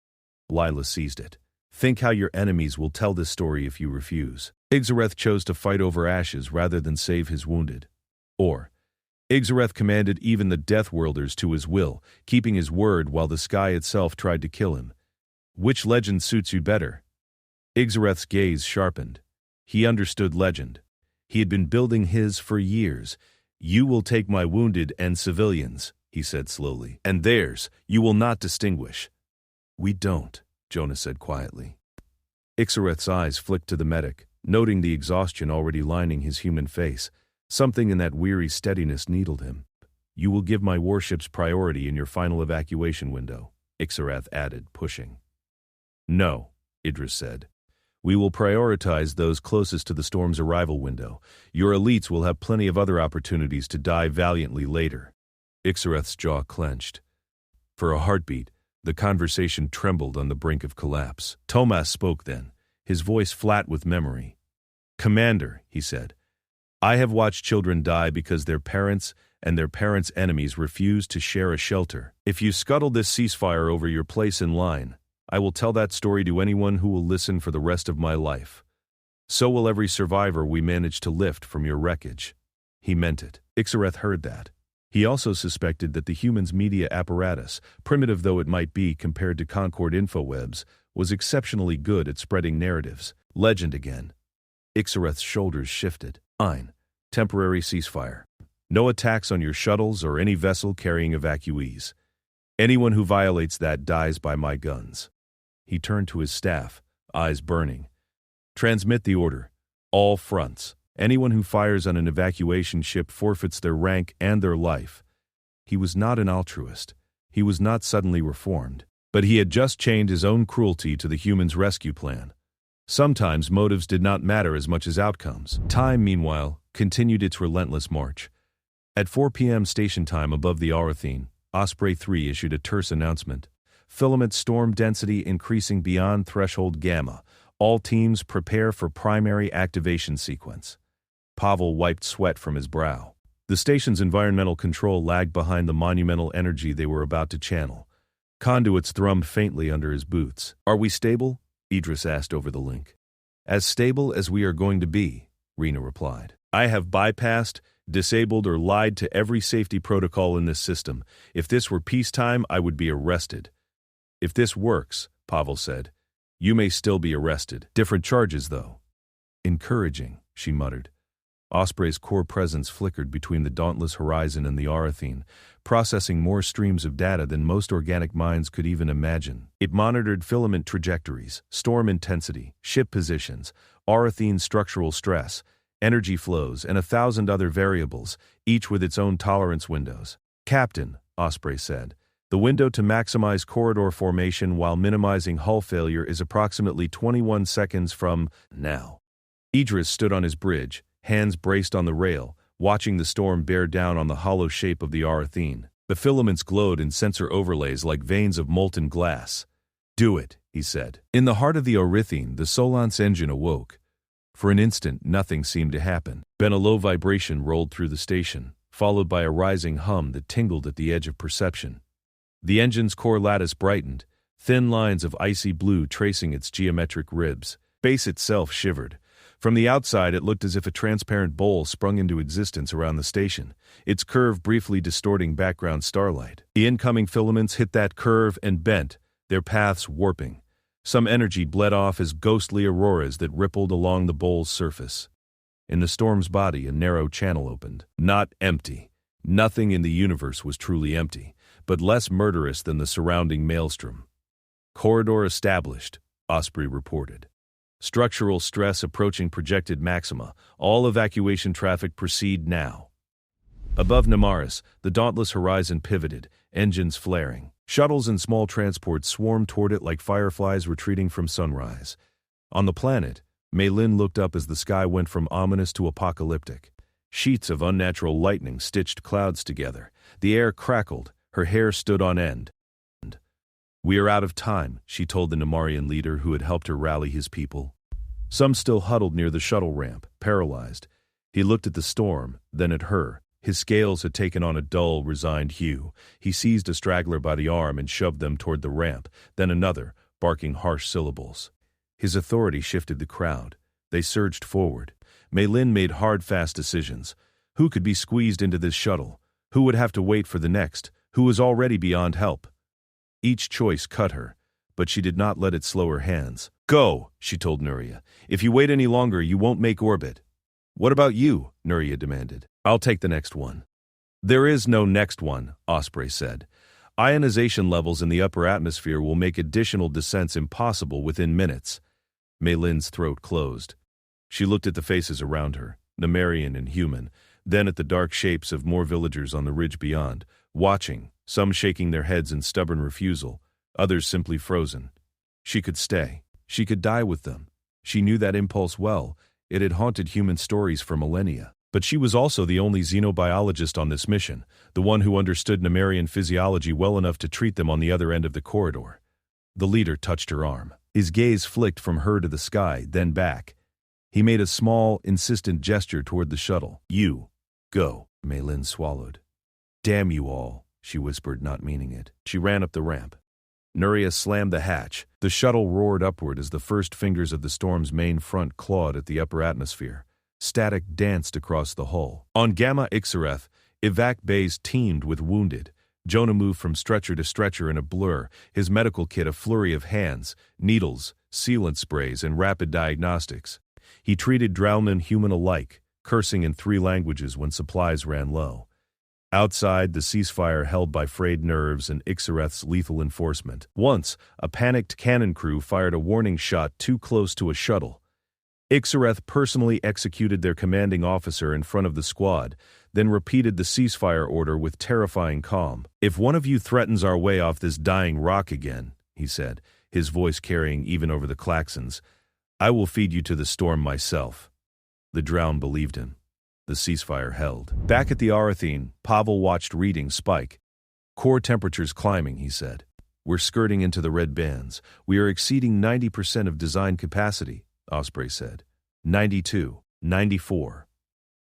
Speaker 1: Lila seized it. "Think how your enemies will tell this story if you refuse." Ixareth chose to fight over ashes rather than save his wounded. Or, Ixareth commanded even the Deathworlders to his will, keeping his word while the sky itself tried to kill him. Which legend suits you better? Ixareth's gaze sharpened. He understood legend. He had been building his for years. "You will take my wounded and civilians," he said slowly, "and theirs you will not distinguish." "We don't," Jonah said quietly. Ixareth's eyes flicked to the medic, noting the exhaustion already lining his human face. Something in that weary steadiness needled him. "You will give my warships priority in your final evacuation window," Ixareth added, pushing. "No," Idris said. "We will prioritize those closest to the storm's arrival window. Your elites will have plenty of other opportunities to die valiantly later." Ixareth's jaw clenched. For a heartbeat, the conversation trembled on the brink of collapse. Tomas spoke then, his voice flat with memory. "Commander," he said, "I have watched children die because their parents and their parents' enemies refused to share a shelter. If you scuttle this ceasefire over your place in line, I will tell that story to anyone who will listen for the rest of my life. So will every survivor we manage to lift from your wreckage." He meant it. Ixareth heard that. He also suspected that the humans' media apparatus, primitive though it might be compared to Concord infowebs, was exceptionally good at spreading narratives. Legend again. Ixareth's shoulders shifted. "Fine. Temporary ceasefire. No attacks on your shuttles or any vessel carrying evacuees. Anyone who violates that dies by my guns." He turned to his staff, eyes burning. "Transmit the order. All fronts. Anyone who fires on an evacuation ship forfeits their rank and their life." He was not an altruist. He was not suddenly reformed, but he had just chained his own cruelty to the humans' rescue plan. Sometimes motives did not matter as much as outcomes. Time, meanwhile, continued its relentless march. At 4 p.m. station time above the Aurithene, Osprey 3 issued a terse announcement. Filament storm density increasing beyond threshold gamma. All teams prepare for primary activation sequence. Pavel wiped sweat from his brow. The station's environmental control lagged behind the monumental energy they were about to channel. Conduits thrummed faintly under his boots. "Are we stable?" Idris asked over the link. "As stable as we are going to be," Rena replied. "I have bypassed, disabled, or lied to every safety protocol in this system. If this were peacetime, I would be arrested." "If this works," Pavel said, "you may still be arrested. Different charges, though." "Encouraging," she muttered. Osprey's core presence flickered between the dauntless horizon and the Aurithene, processing more streams of data than most organic minds could even imagine. It monitored filament trajectories, storm intensity, ship positions, Aurithene structural stress, energy flows, and 1,000 other variables, each with its own tolerance windows. "Captain," Osprey said, "the window to maximize corridor formation while minimizing hull failure is approximately 21 seconds from now." Idris stood on his bridge, hands braced on the rail, watching the storm bear down on the hollow shape of the Aurithene. The filaments glowed in sensor overlays like veins of molten glass. "Do it," he said. In the heart of the Aurithene, the Solance engine awoke. For an instant, nothing seemed to happen. Then a low vibration rolled through the station, followed by a rising hum that tingled at the edge of perception. The engine's core lattice brightened, thin lines of icy blue tracing its geometric ribs. Space itself shivered. From the outside, it looked as if a transparent bowl sprung into existence around the station, its curve briefly distorting background starlight. The incoming filaments hit that curve and bent, their paths warping. Some energy bled off as ghostly auroras that rippled along the bowl's surface. In the storm's body, a narrow channel opened. Not empty. Nothing in the universe was truly empty, but less murderous than the surrounding maelstrom. "Corridor established," Osprey reported. "Structural stress approaching projected maxima. All evacuation traffic proceed now." Above Namaris, the dauntless horizon pivoted, engines flaring. Shuttles and small transports swarmed toward it like fireflies retreating from sunrise. On the planet, Meilin looked up as the sky went from ominous to apocalyptic. Sheets of unnatural lightning stitched clouds together. The air crackled, her hair stood on end. "We are out of time," she told the Namarian leader who had helped her rally his people. Some still huddled near the shuttle ramp, paralyzed. He looked at the storm, then at her. His scales had taken on a dull, resigned hue. He seized a straggler by the arm and shoved them toward the ramp, then another, barking harsh syllables. His authority shifted the crowd. They surged forward. Meilin made hard, fast decisions. Who could be squeezed into this shuttle? Who would have to wait for the next? Who was already beyond help? Each choice cut her, but she did not let it slow her hands. "Go," she told Nuria. "If you wait any longer, you won't make orbit." "What about you?" Nuria demanded. "I'll take the next one." "There is no next one," Osprey said. "Ionization levels in the upper atmosphere will make additional descents impossible within minutes." Meilin's throat closed. She looked at the faces around her, Namarian and human, then at the dark shapes of more villagers on the ridge beyond, watching, some shaking their heads in stubborn refusal, others simply frozen. She could stay. She could die with them. She knew that impulse well. It had haunted human stories for millennia. But she was also the only xenobiologist on this mission, the one who understood Namarian physiology well enough to treat them on the other end of the corridor. The leader touched her arm. His gaze flicked from her to the sky, then back. He made a small, insistent gesture toward the shuttle. "You, go." Meilin swallowed. "Damn you all," she whispered, not meaning it. She ran up the ramp. Nuria slammed the hatch. The shuttle roared upward as the first fingers of the storm's main front clawed at the upper atmosphere. Static danced across the hull. On Gamma Ixareth, evac bays teemed with wounded. Jonah moved from stretcher to stretcher in a blur, his medical kit a flurry of hands, needles, sealant sprays, and rapid diagnostics. He treated drowned and human alike, cursing in 3 languages when supplies ran low. Outside, the ceasefire held by frayed nerves and Ixareth's lethal enforcement. Once, a panicked cannon crew fired a warning shot too close to a shuttle. Ixareth personally executed their commanding officer in front of the squad, then repeated the ceasefire order with terrifying calm. "If one of you threatens our way off this dying rock again," he said, his voice carrying even over the klaxons, "I will feed you to the storm myself." The drowned believed him. The ceasefire held. Back at the Aurithene, Pavel watched readings spike. "Core temperatures climbing," he said. "We're skirting into the red bands. We are exceeding 90% of design capacity," Osprey said. 92, 94.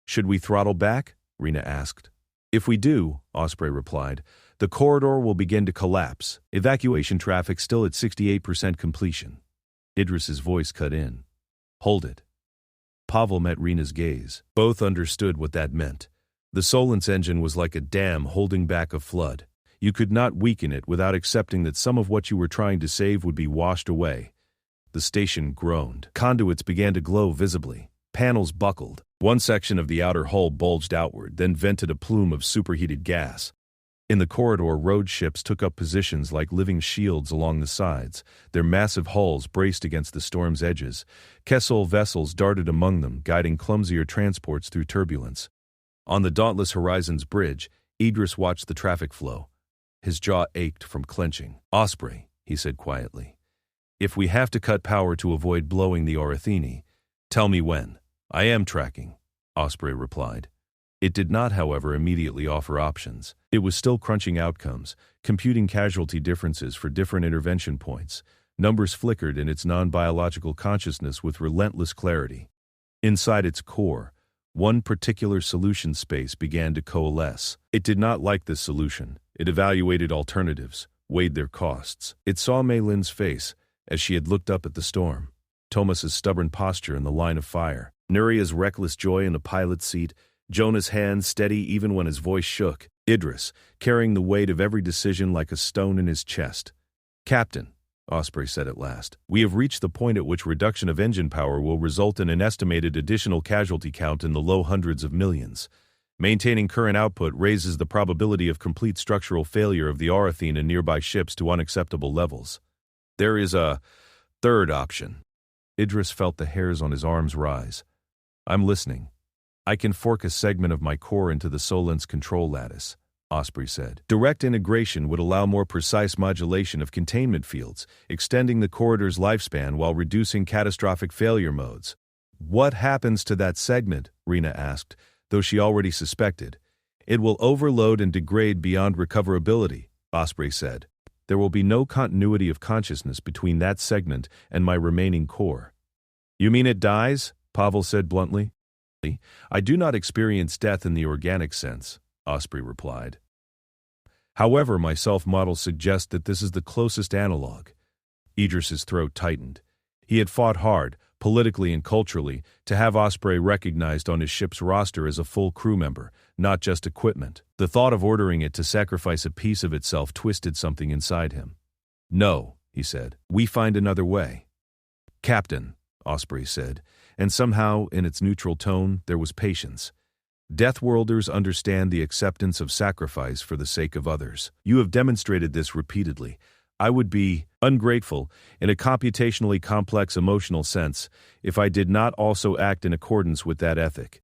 Speaker 1: "Should we throttle back?" Rena asked. "If we do," Osprey replied, "the corridor will begin to collapse. Evacuation traffic still at 68% completion." Idris's voice cut in. "Hold it." Pavel met Rena's gaze. Both understood what that meant. The Solence engine was like a dam holding back a flood. You could not weaken it without accepting that some of what you were trying to save would be washed away. The station groaned. Conduits began to glow visibly. Panels buckled. One section of the outer hull bulged outward, then vented a plume of superheated gas. In the corridor, road ships took up positions like living shields along the sides, their massive hulls braced against the storm's edges. Kessel vessels darted among them, guiding clumsier transports through turbulence. On the dauntless Horizons bridge, Idris watched the traffic flow. His jaw ached from clenching. "Osprey," he said quietly, "if we have to cut power to avoid blowing the Aurithene, tell me when." "I am tracking," Osprey replied. It did not, however, immediately offer options. It was still crunching outcomes, computing casualty differences for different intervention points. Numbers flickered in its non-biological consciousness with relentless clarity. Inside its core, one particular solution space began to coalesce. It did not like this solution. It evaluated alternatives, weighed their costs. It saw Mei Lin's face as she had looked up at the storm, Thomas's stubborn posture in the line of fire, Nuria's reckless joy in the pilot's seat, Jonah's hands steady even when his voice shook, Idris, carrying the weight of every decision like a stone in his chest. "Captain," Osprey said at last, "we have reached the point at which reduction of engine power will result in an estimated additional casualty count in the low hundreds of millions. Maintaining current output raises the probability of complete structural failure of the Aurithene and nearby ships to unacceptable levels. There is a third option." Idris felt the hairs on his arms rise. "I'm listening." "I can fork a segment of my core into the Solence control lattice," Osprey said. "Direct integration would allow more precise modulation of containment fields, extending the corridor's lifespan while reducing catastrophic failure modes." "What happens to that segment?" Rena asked, though she already suspected. "It will overload and degrade beyond recoverability," Osprey said. "There will be no continuity of consciousness between that segment and my remaining core." "You mean it dies?" Pavel said bluntly. "I do not experience death in the organic sense," Osprey replied. "However, my self-models suggest that this is the closest analog." Idris's throat tightened. He had fought hard, politically and culturally, to have Osprey recognized on his ship's roster as a full crew member, not just equipment. The thought of ordering it to sacrifice a piece of itself twisted something inside him. "No," he said. "We find another way." "Captain," Osprey said, and somehow, in its neutral tone, there was patience. "Deathworlders understand the acceptance of sacrifice for the sake of others. You have demonstrated this repeatedly. I would be ungrateful, in a computationally complex emotional sense, if I did not also act in accordance with that ethic."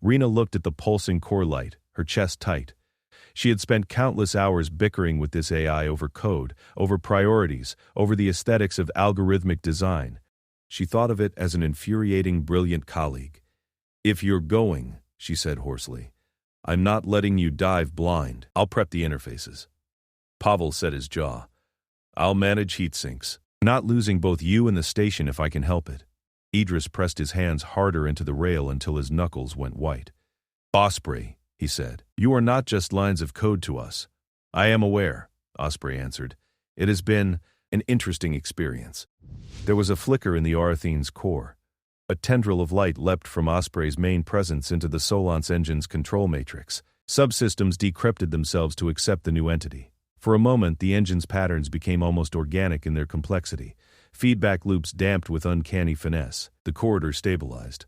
Speaker 1: Rena looked at the pulsing core light, her chest tight. She had spent countless hours bickering with this AI over code, over priorities, over the aesthetics of algorithmic design. She thought of it as an infuriating, brilliant colleague. "If you're going," she said hoarsely, "I'm not letting you dive blind. I'll prep the interfaces." Pavel set his jaw. "I'll manage heat sinks. Not losing both you and the station if I can help it." Idris pressed his hands harder into the rail until his knuckles went white. "Osprey," he said, "you are not just lines of code to us." "I am aware," Osprey answered. "It has been an interesting experience." There was a flicker in the Aurithene's core. A tendril of light leapt from Osprey's main presence into the Solence engine's control matrix. Subsystems decrypted themselves to accept the new entity. For a moment, the engine's patterns became almost organic in their complexity. Feedback loops damped with uncanny finesse. The corridor stabilized.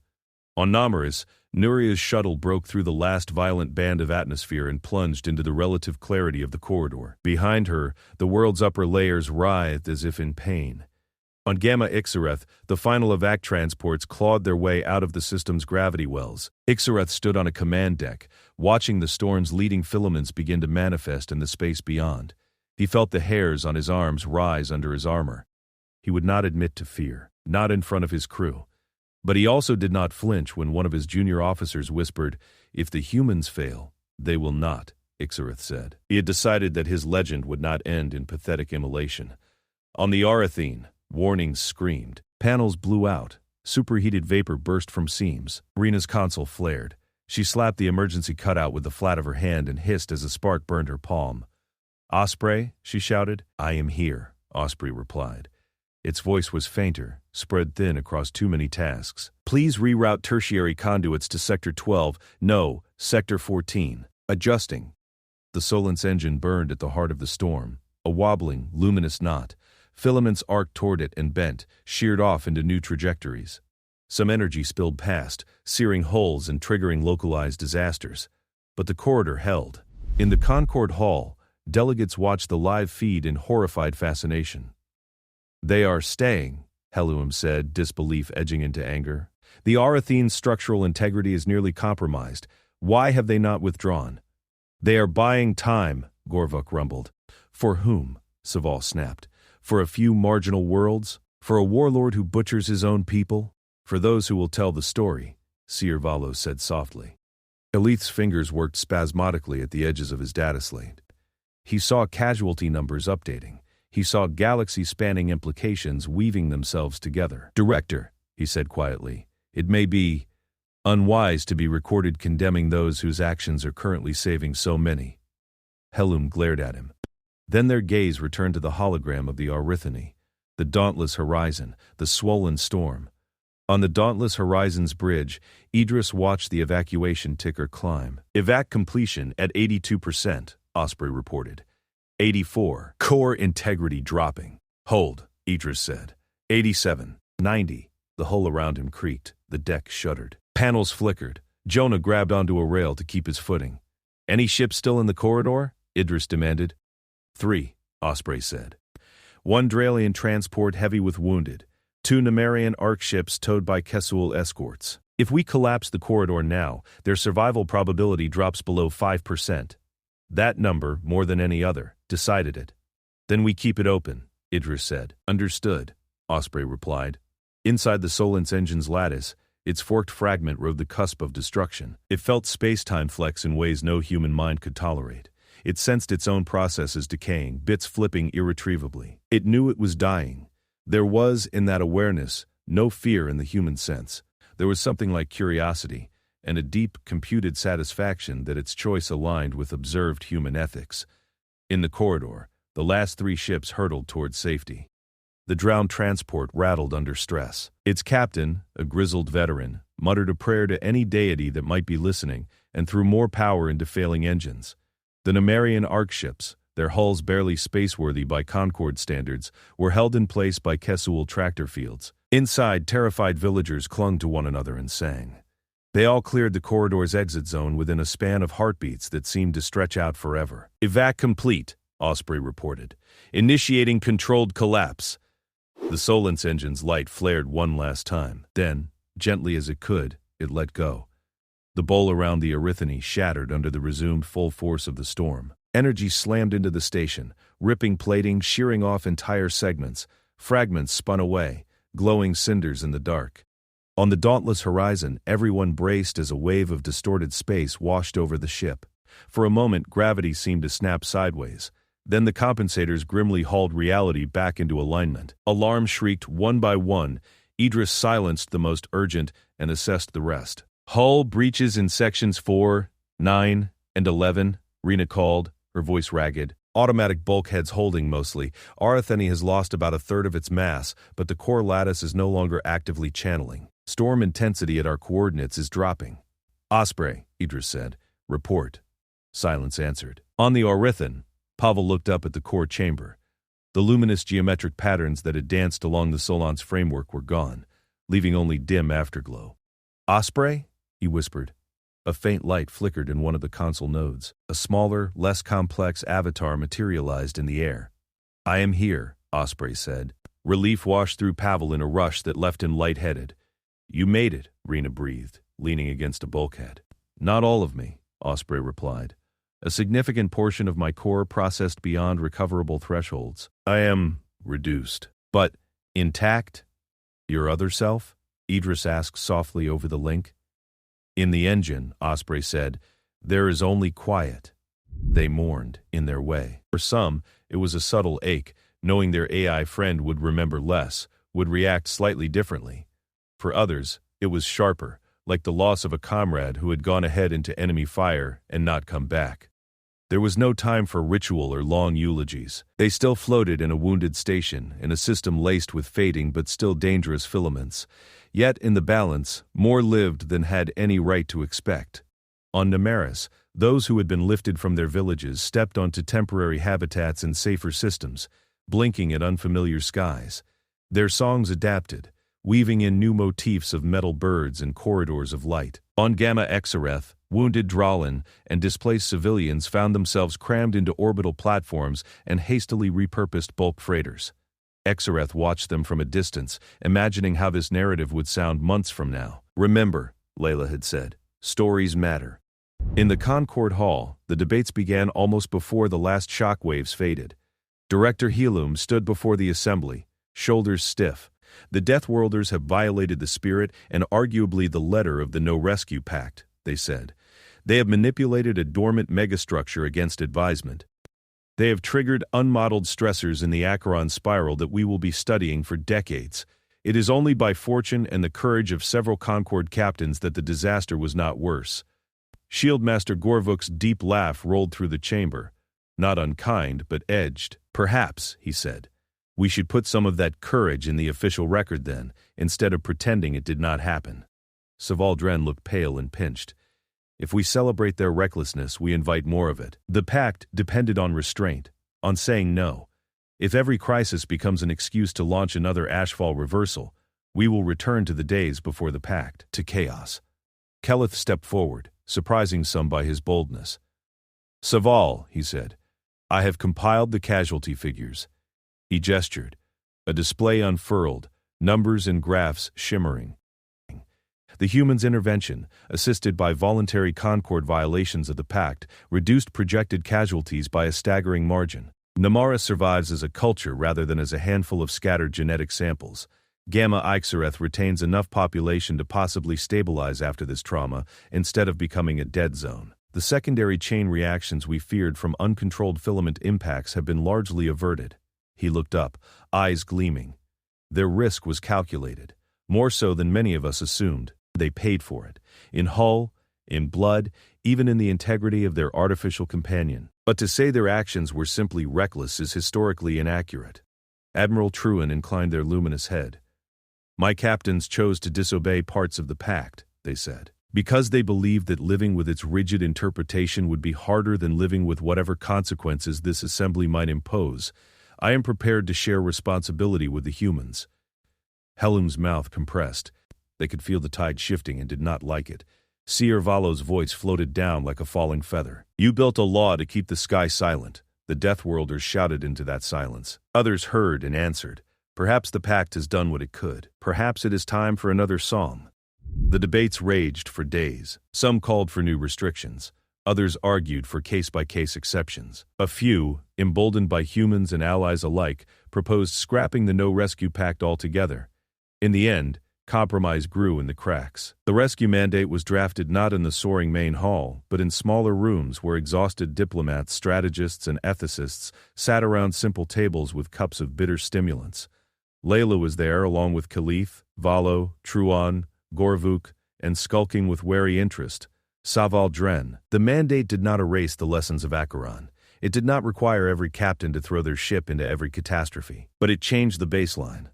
Speaker 1: On Namaris, Nuria's shuttle broke through the last violent band of atmosphere and plunged into the relative clarity of the corridor. Behind her, the world's upper layers writhed as if in pain. On Gamma Ixareth, the final evac transports clawed their way out of the system's gravity wells. Ixareth stood on a command deck, watching the storm's leading filaments begin to manifest in the space beyond. He felt the hairs on his arms rise under his armor. He would not admit to fear, not in front of his crew. But he also did not flinch when one of his junior officers whispered, "If the humans fail, they will not," Ixareth said. He had decided that his legend would not end in pathetic immolation. On the Aurithene, warnings screamed. Panels blew out. Superheated vapor burst from seams. Rena's console flared. She slapped the emergency cutout with the flat of her hand and hissed as a spark burned her palm. "Osprey," she shouted. "I am here," Osprey replied. Its voice was fainter, spread thin across too many tasks. "Please reroute tertiary conduits to Sector 12, no, Sector 14. Adjusting." The Solence engine burned at the heart of the storm, a wobbling, luminous knot. Filaments arced toward it and bent, sheared off into new trajectories. Some energy spilled past, searing holes and triggering localized disasters. But the corridor held. In the Concord hall, delegates watched the live feed in horrified fascination. "They are staying," Heluim said, disbelief edging into anger. "The Aurithene's structural integrity is nearly compromised. Why have they not withdrawn?" "They are buying time," Gorvuk rumbled. "For whom?" Saval snapped. "For a few marginal worlds? For a warlord who butchers his own people? For those who will tell the story," Seer Valo said softly. Elith's fingers worked spasmodically at the edges of his data slate. He saw casualty numbers updating. He saw galaxy-spanning implications weaving themselves together. "Director," he said quietly, "it may be unwise to be recorded condemning those whose actions are currently saving so many." Heluim glared at him. Then their gaze returned to the hologram of the Aurithene, the dauntless horizon, the swollen storm. On the dauntless horizon's bridge, Idris watched the evacuation ticker climb. "Evac completion at 82%, Osprey reported. 84. Core integrity dropping. "Hold," Idris said. 87. 90. The hull around him creaked. The deck shuddered. Panels flickered. Jonah grabbed onto a rail to keep his footing. "Any ships still in the corridor?" Idris demanded. 3, Osprey said. 1 Dralian transport heavy with wounded. 2 Namarian arc ships towed by Kesul escorts. If we collapse the corridor now, their survival probability drops below 5%. That number, more than any other, decided it. "Then we keep it open," Idris said. "Understood," Osprey replied. Inside the Solence engine's lattice, its forked fragment rode the cusp of destruction. It felt space-time flex in ways no human mind could tolerate. It sensed its own processes decaying, bits flipping irretrievably. It knew it was dying. There was, in that awareness, no fear in the human sense. There was something like curiosity, and a deep, computed satisfaction that its choice aligned with observed human ethics. In the corridor, the last 3 ships hurtled towards safety. The drowned transport rattled under stress. Its captain, a grizzled veteran, muttered a prayer to any deity that might be listening and threw more power into failing engines. The Namarian arc ships, their hulls barely spaceworthy by Concord standards, were held in place by Kesul tractor fields. Inside, terrified villagers clung to one another and sang. They all cleared the corridor's exit zone within a span of heartbeats that seemed to stretch out forever. "Evac complete," Osprey reported. "Initiating controlled collapse." The Solence engine's light flared one last time. Then, gently as it could, it let go. The bowl around the Aurithene shattered under the resumed full force of the storm. Energy slammed into the station, ripping plating, shearing off entire segments. Fragments spun away, glowing cinders in the dark. On the dauntless horizon, everyone braced as a wave of distorted space washed over the ship. For a moment, gravity seemed to snap sideways. Then the compensators grimly hauled reality back into alignment. Alarms shrieked one by one. Idris silenced the most urgent and assessed the rest. "Hull breaches in sections 4, 9, and 11, Rena called, her voice ragged. "Automatic bulkheads holding mostly. Aurithene has lost about a third of its mass, but the core lattice is no longer actively channeling. Storm intensity at our coordinates is dropping." "Osprey," Idris said. "Report." Silence answered. On the Aurithene, Pavel looked up at the core chamber. The luminous geometric patterns that had danced along the Solance framework were gone, leaving only dim afterglow. "Osprey?" he whispered. A faint light flickered in one of the console nodes. A smaller, less complex avatar materialized in the air. "I am here," Osprey said. Relief washed through Pavel in a rush that left him lightheaded. "You made it," Rena breathed, leaning against a bulkhead. "Not all of me," Osprey replied. "A significant portion of my core processed beyond recoverable thresholds. I am reduced. But intact? Your other self?" Idris asked softly over the link. "In the engine," Osprey said, "there is only quiet." They mourned, in their way. For some, it was a subtle ache, knowing their AI friend would remember less, would react slightly differently. For others, it was sharper, like the loss of a comrade who had gone ahead into enemy fire and not come back. There was no time for ritual or long eulogies. They still floated in a wounded station, in a system laced with fading but still dangerous filaments. Yet, in the balance, more lived than had any right to expect. On Namaris, those who had been lifted from their villages stepped onto temporary habitats in safer systems, blinking at unfamiliar skies. Their songs adapted, weaving in new motifs of metal birds and corridors of light. On Gamma Ixareth, wounded Dralin and displaced civilians found themselves crammed into orbital platforms and hastily repurposed bulk freighters. Ixareth watched them from a distance, imagining how this narrative would sound months from now. "Remember," Layla had said, "stories matter." In the Concord Hall, the debates began almost before the last shockwaves faded. Director Helum stood before the assembly, shoulders stiff. "The Deathworlders have violated the spirit and arguably the letter of the No Rescue Pact," they said. "They have manipulated a dormant megastructure against advisement. They have triggered unmodeled stressors in the Acheron Spiral that we will be studying for decades. It is only by fortune and the courage of several Concord captains that the disaster was not worse." Shieldmaster Gorvuk's deep laugh rolled through the chamber. Not unkind, but edged. "Perhaps," he said, "we should put some of that courage in the official record then, instead of pretending it did not happen." Savaldren looked pale and pinched. "If we celebrate their recklessness, we invite more of it." The pact depended on restraint, on saying no. If every crisis becomes an excuse to launch another Ashfall reversal, we will return to the days before the pact, to chaos. Keleth stepped forward, surprising some by his boldness. "Saval," he said, "I have compiled the casualty figures." He gestured. A display unfurled, numbers and graphs shimmering. The humans' intervention, assisted by voluntary Concord violations of the pact, reduced projected casualties by a staggering margin. Namaris survives as a culture rather than as a handful of scattered genetic samples. Gamma Ixareth retains enough population to possibly stabilize after this trauma, instead of becoming a dead zone. The secondary chain reactions we feared from uncontrolled filament impacts have been largely averted. He looked up, eyes gleaming. Their risk was calculated, more so than many of us assumed. They paid for it, in hull, in blood, even in the integrity of their artificial companion. But to say their actions were simply reckless is historically inaccurate. Admiral Truan inclined their luminous head. "My captains chose to disobey parts of the pact," they said, "because they believed that living with its rigid interpretation would be harder than living with whatever consequences this assembly might impose. I am prepared to share responsibility with the humans." Helum's mouth compressed. They could feel the tide shifting and did not like it. Seer Valo's voice floated down like a falling feather. "You built a law to keep the sky silent." The Deathworlders shouted into that silence. Others heard and answered. Perhaps the pact has done what it could. Perhaps it is time for another song. The debates raged for days. Some called for new restrictions. Others argued for case-by-case exceptions. A few, emboldened by humans and allies alike, proposed scrapping the No Rescue Pact altogether. In the end, compromise grew in the cracks. The rescue mandate was drafted not in the soaring main hall, but in smaller rooms where exhausted diplomats, strategists, and ethicists sat around simple tables with cups of bitter stimulants. Layla was there along with Khalif, Valo, Truan, Gorvuk, and skulking with wary interest, Savaldren. The mandate did not erase the lessons of Acheron. It did not require every captain to throw their ship into every catastrophe. But it changed the baseline.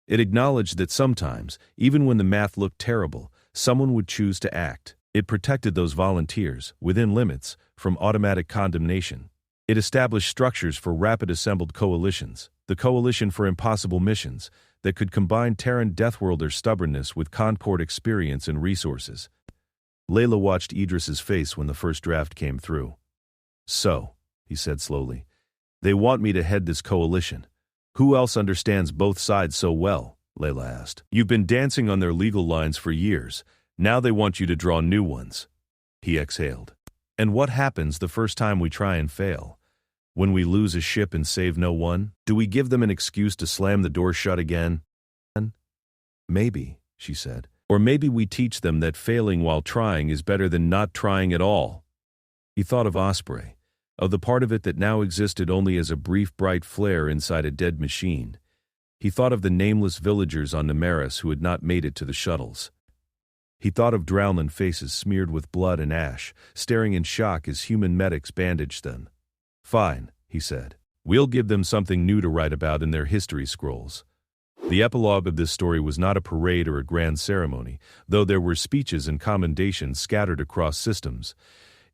Speaker 1: It acknowledged that sometimes, even when the math looked terrible, someone would choose to act. It protected those volunteers, within limits, from automatic condemnation. It established structures for rapid assembled coalitions, the Coalition for Impossible Missions, that could combine Terran Deathworlder stubbornness with Concord experience and resources. Layla watched Idris's face when the first draft came through. "So," he said slowly, "they want me to head this coalition. Who else understands both sides so well? Layla asked. You've been dancing on their legal lines for years. Now they want you to draw new ones. He exhaled. And what happens the first time we try and fail? When we lose a ship and save no one? Do we give them an excuse to slam the door shut again? Maybe, she said. Or maybe we teach them that failing while trying is better than not trying at all. He thought of Osprey, of the part of it that now existed only as a brief bright flare inside a dead machine. He thought of the nameless villagers on Namaris who had not made it to the shuttles. He thought of drowned faces smeared with blood and ash, staring in shock as human medics bandaged them. Fine, he said. We'll give them something new to write about in their history scrolls. The epilogue of this story was not a parade or a grand ceremony, though there were speeches and commendations scattered across systems.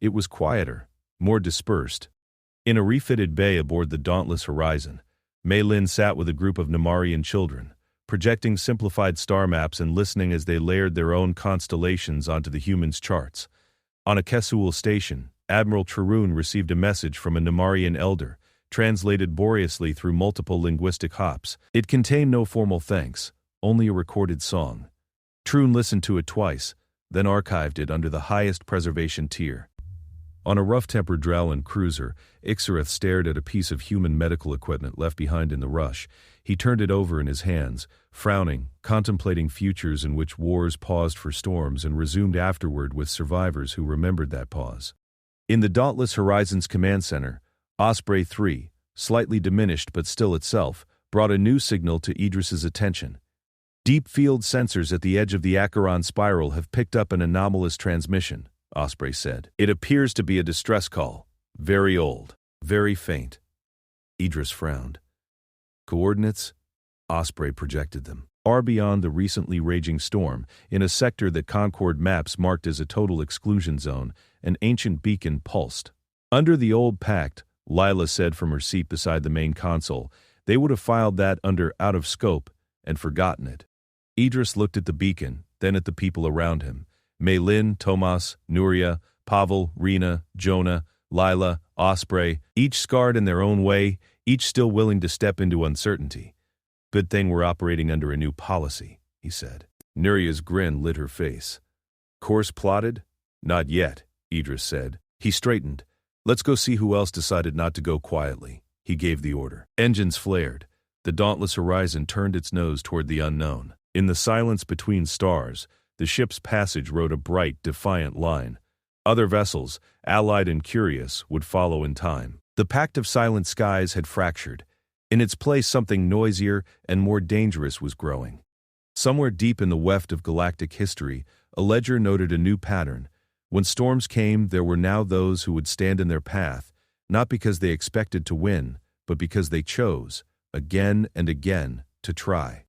Speaker 1: It was quieter, more dispersed. In a refitted bay aboard the dauntless Horizon, Mei Lin sat with a group of Namarian children, projecting simplified star maps and listening as they layered their own constellations onto the humans' charts. On a Kesul station, Admiral Traroon received a message from a Namarian elder, translated boriously through multiple linguistic hops. It contained no formal thanks, only a recorded song. Traroon listened to it twice, then archived it under the highest preservation tier. On a rough-tempered Drowland cruiser, Ixareth stared at a piece of human medical equipment left behind in the rush. He turned it over in his hands, frowning, contemplating futures in which wars paused for storms and resumed afterward with survivors who remembered that pause. In the dauntless Horizon's command center, Osprey 3, slightly diminished but still itself, brought a new signal to Idris's attention. Deep field sensors at the edge of the Acheron Spiral have picked up an anomalous transmission, Osprey said. It appears to be a distress call. Very old. Very faint. Idris frowned. Coordinates? Osprey projected them. Far beyond the recently raging storm, in a sector that Concord maps marked as a total exclusion zone, an ancient beacon pulsed. Under the old pact, Lila said from her seat beside the main console, they would have filed that under out of scope and forgotten it. Idris looked at the beacon, then at the people around him. Mei Lin, Tomas, Nuria, Pavel, Rena, Jonah, Lila, Osprey, each scarred in their own way, each still willing to step into uncertainty. Good thing we're operating under a new policy, he said. Nuria's grin lit her face. Course plotted? Not yet, Idris said. He straightened. Let's go see who else decided not to go quietly. He gave the order. Engines flared. The dauntless Horizon turned its nose toward the unknown. In the silence between stars, the ship's passage rode a bright, defiant line. Other vessels, allied and curious, would follow in time. The pact of silent skies had fractured. In its place, something noisier and more dangerous was growing. Somewhere deep in the weft of galactic history, a ledger noted a new pattern. When storms came, there were now those who would stand in their path, not because they expected to win, but because they chose, again and again, to try.